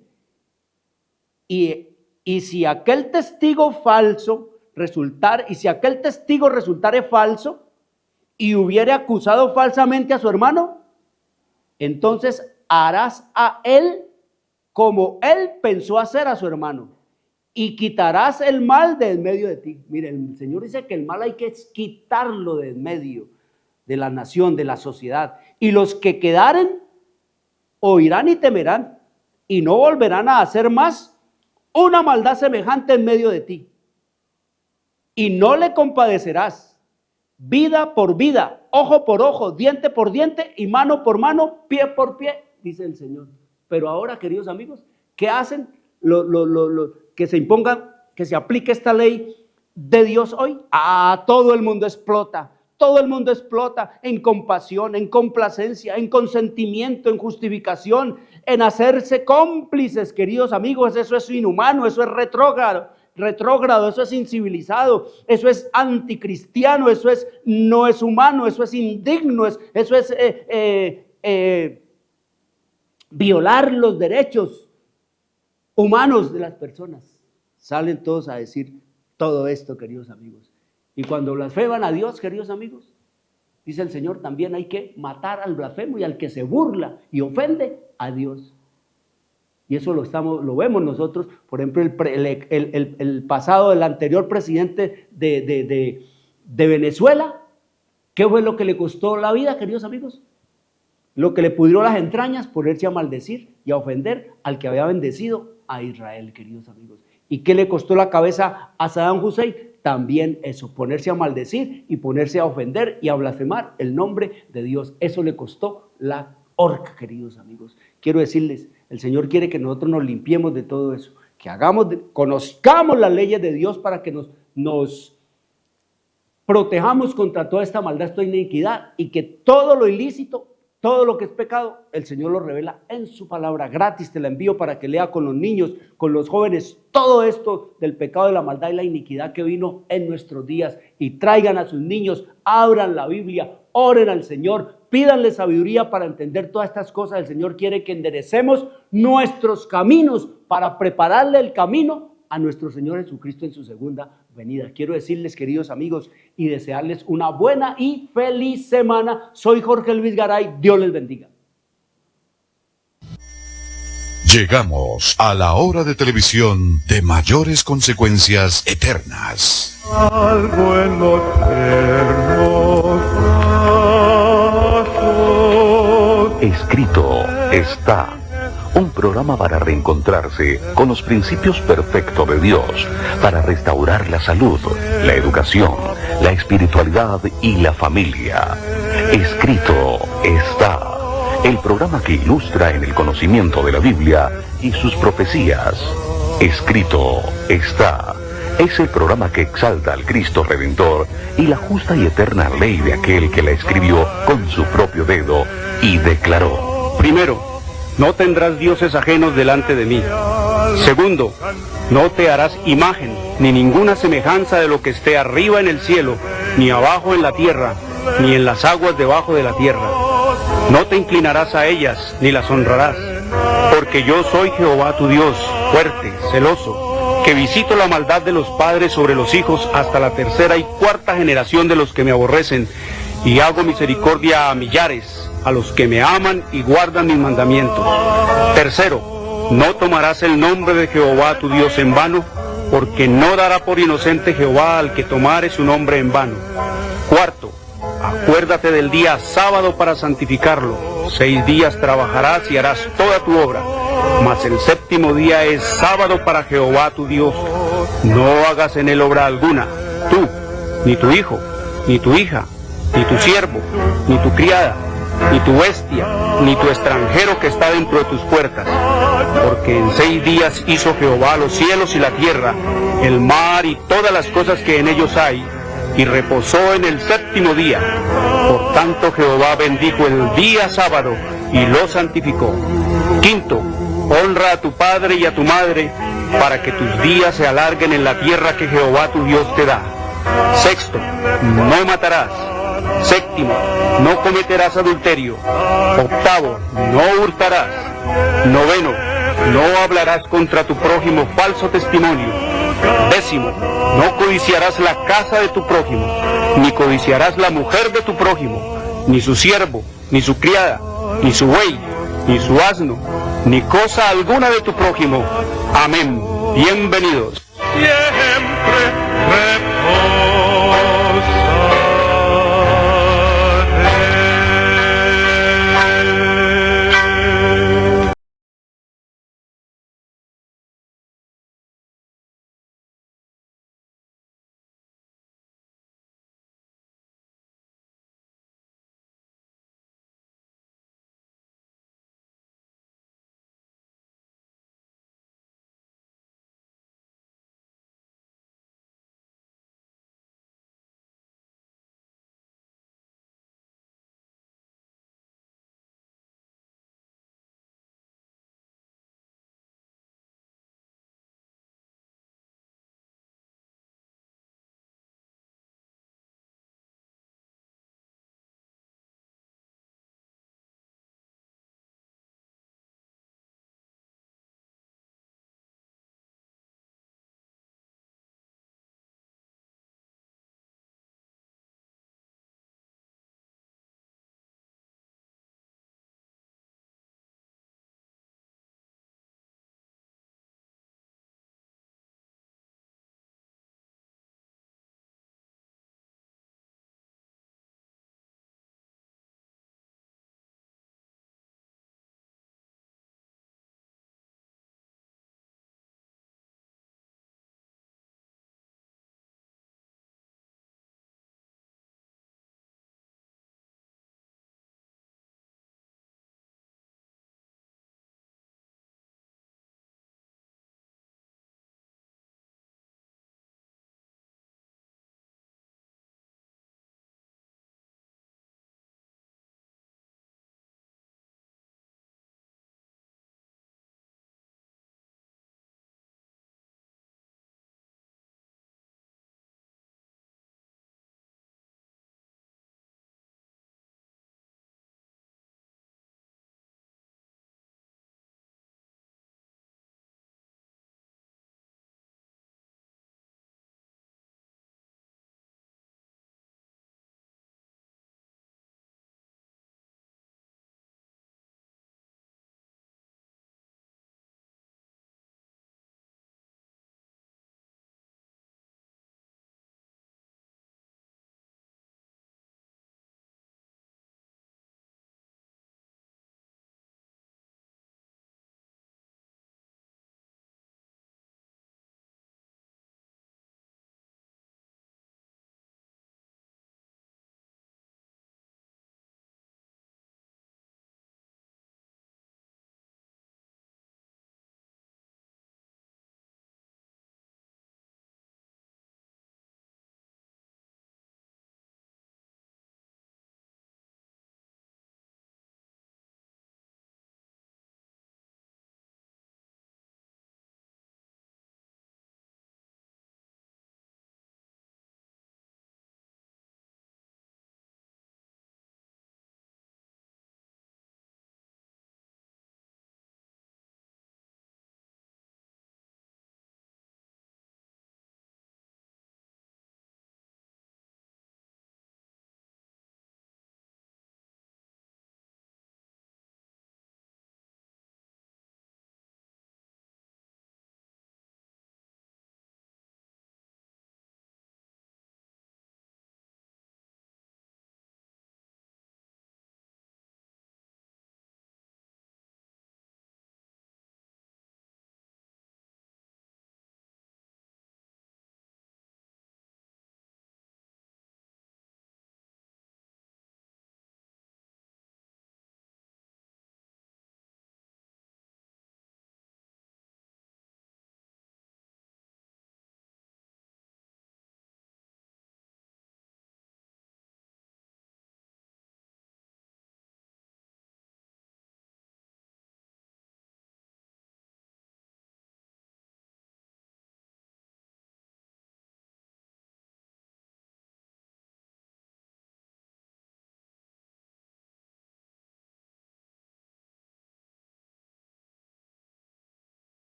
Y si aquel testigo resultare falso y hubiere acusado falsamente a su hermano, entonces harás a él como él pensó hacer a su hermano, y quitarás el mal de en medio de ti. Mire, el Señor dice que el mal hay que quitarlo de en medio de la nación, de la sociedad. Y los que quedaren oirán y temerán, y no volverán a hacer más una maldad semejante en medio de ti. Y no le compadecerás, vida por vida, ojo por ojo, diente por diente y mano por mano, pie por pie, dice el Señor. Pero ahora, queridos amigos, ¿qué hacen? Que se impongan, que se aplique esta ley de Dios hoy. Todo el mundo explota. Todo el mundo explota en compasión, en complacencia, en consentimiento, en justificación, en hacerse cómplices, queridos amigos. Eso es inhumano, eso es retrógrado, eso es incivilizado, eso es anticristiano, eso no es humano, eso es indigno, eso es violar los derechos humanos de las personas. Salen todos a decir todo esto, queridos amigos. Y cuando blasfeman a Dios, queridos amigos, dice el Señor, también hay que matar al blasfemo y al que se burla y ofende a Dios. Y eso lo vemos nosotros. Por ejemplo, el anterior presidente de Venezuela, ¿qué fue lo que le costó la vida, queridos amigos? Lo que le pudrió las entrañas, ponerse a maldecir y a ofender al que había bendecido a Israel, queridos amigos. ¿Y qué le costó la cabeza a Saddam Hussein? También eso, ponerse a maldecir y ponerse a ofender y a blasfemar el nombre de Dios. Eso le costó la horca, queridos amigos. Quiero decirles, el Señor quiere que nosotros nos limpiemos de todo eso, que conozcamos las leyes de Dios para que nos protejamos contra toda esta maldad, esta iniquidad, y que todo lo ilícito, todo lo que es pecado, el Señor lo revela en su palabra. Gratis te la envío para que lea con los niños, con los jóvenes, todo esto del pecado, de la maldad y la iniquidad que vino en nuestros días. Y traigan a sus niños, abran la Biblia, oren al Señor, pídanle sabiduría para entender todas estas cosas. El Señor quiere que enderecemos nuestros caminos para prepararle el camino a nuestro Señor Jesucristo en su segunda venida. Quiero decirles, queridos amigos, y desearles una buena y feliz semana. Soy Jorge Luis Garay. Dios les bendiga. Llegamos a la hora de televisión de mayores consecuencias eternas. Algo en los hermosos. Escrito está. Un programa para reencontrarse con los principios perfectos de Dios, para restaurar la salud, la educación, la espiritualidad y la familia. Escrito está. El programa que ilustra en el conocimiento de la Biblia y sus profecías. Escrito está. es el programa que exalta al Cristo Redentor y la justa y eterna ley de aquel que la escribió con su propio dedo y declaró: Primero, no tendrás dioses ajenos delante de mí. Segundo, no te harás imagen, ni ninguna semejanza de lo que esté arriba en el cielo, ni abajo en la tierra, ni en las aguas debajo de la tierra. No te inclinarás a ellas, ni las honrarás, porque yo soy Jehová tu Dios, fuerte, celoso, que visito la maldad de los padres sobre los hijos hasta la tercera y cuarta generación de los que me aborrecen, y hago misericordia a millares, a los que me aman y guardan mis mandamientos. Tercero, no tomarás el nombre de Jehová tu Dios en vano, porque no dará por inocente Jehová al que tomare su nombre en vano. Cuarto, acuérdate del día sábado para santificarlo. 6 días trabajarás y harás toda tu obra, mas el séptimo día es sábado para Jehová tu Dios. No hagas en él obra alguna, tú, ni tu hijo, ni tu hija, ni tu siervo, ni tu criada, ni tu bestia, ni tu extranjero que está dentro de tus puertas. Porque en 6 días hizo Jehová los cielos y la tierra, el mar y todas las cosas que en ellos hay, y reposó en el séptimo día. Por tanto Jehová bendijo el día sábado y lo santificó. Quinto, honra a tu padre y a tu madre, para que tus días se alarguen en la tierra que Jehová tu Dios te da. Sexto, no matarás. Séptimo, no cometerás adulterio. Octavo, no hurtarás. Noveno, no hablarás contra tu prójimo falso testimonio. Décimo, no codiciarás la casa de tu prójimo, ni codiciarás la mujer de tu prójimo, ni su siervo, ni su criada, ni su buey, ni su asno, ni cosa alguna de tu prójimo. Amén. Bienvenidos.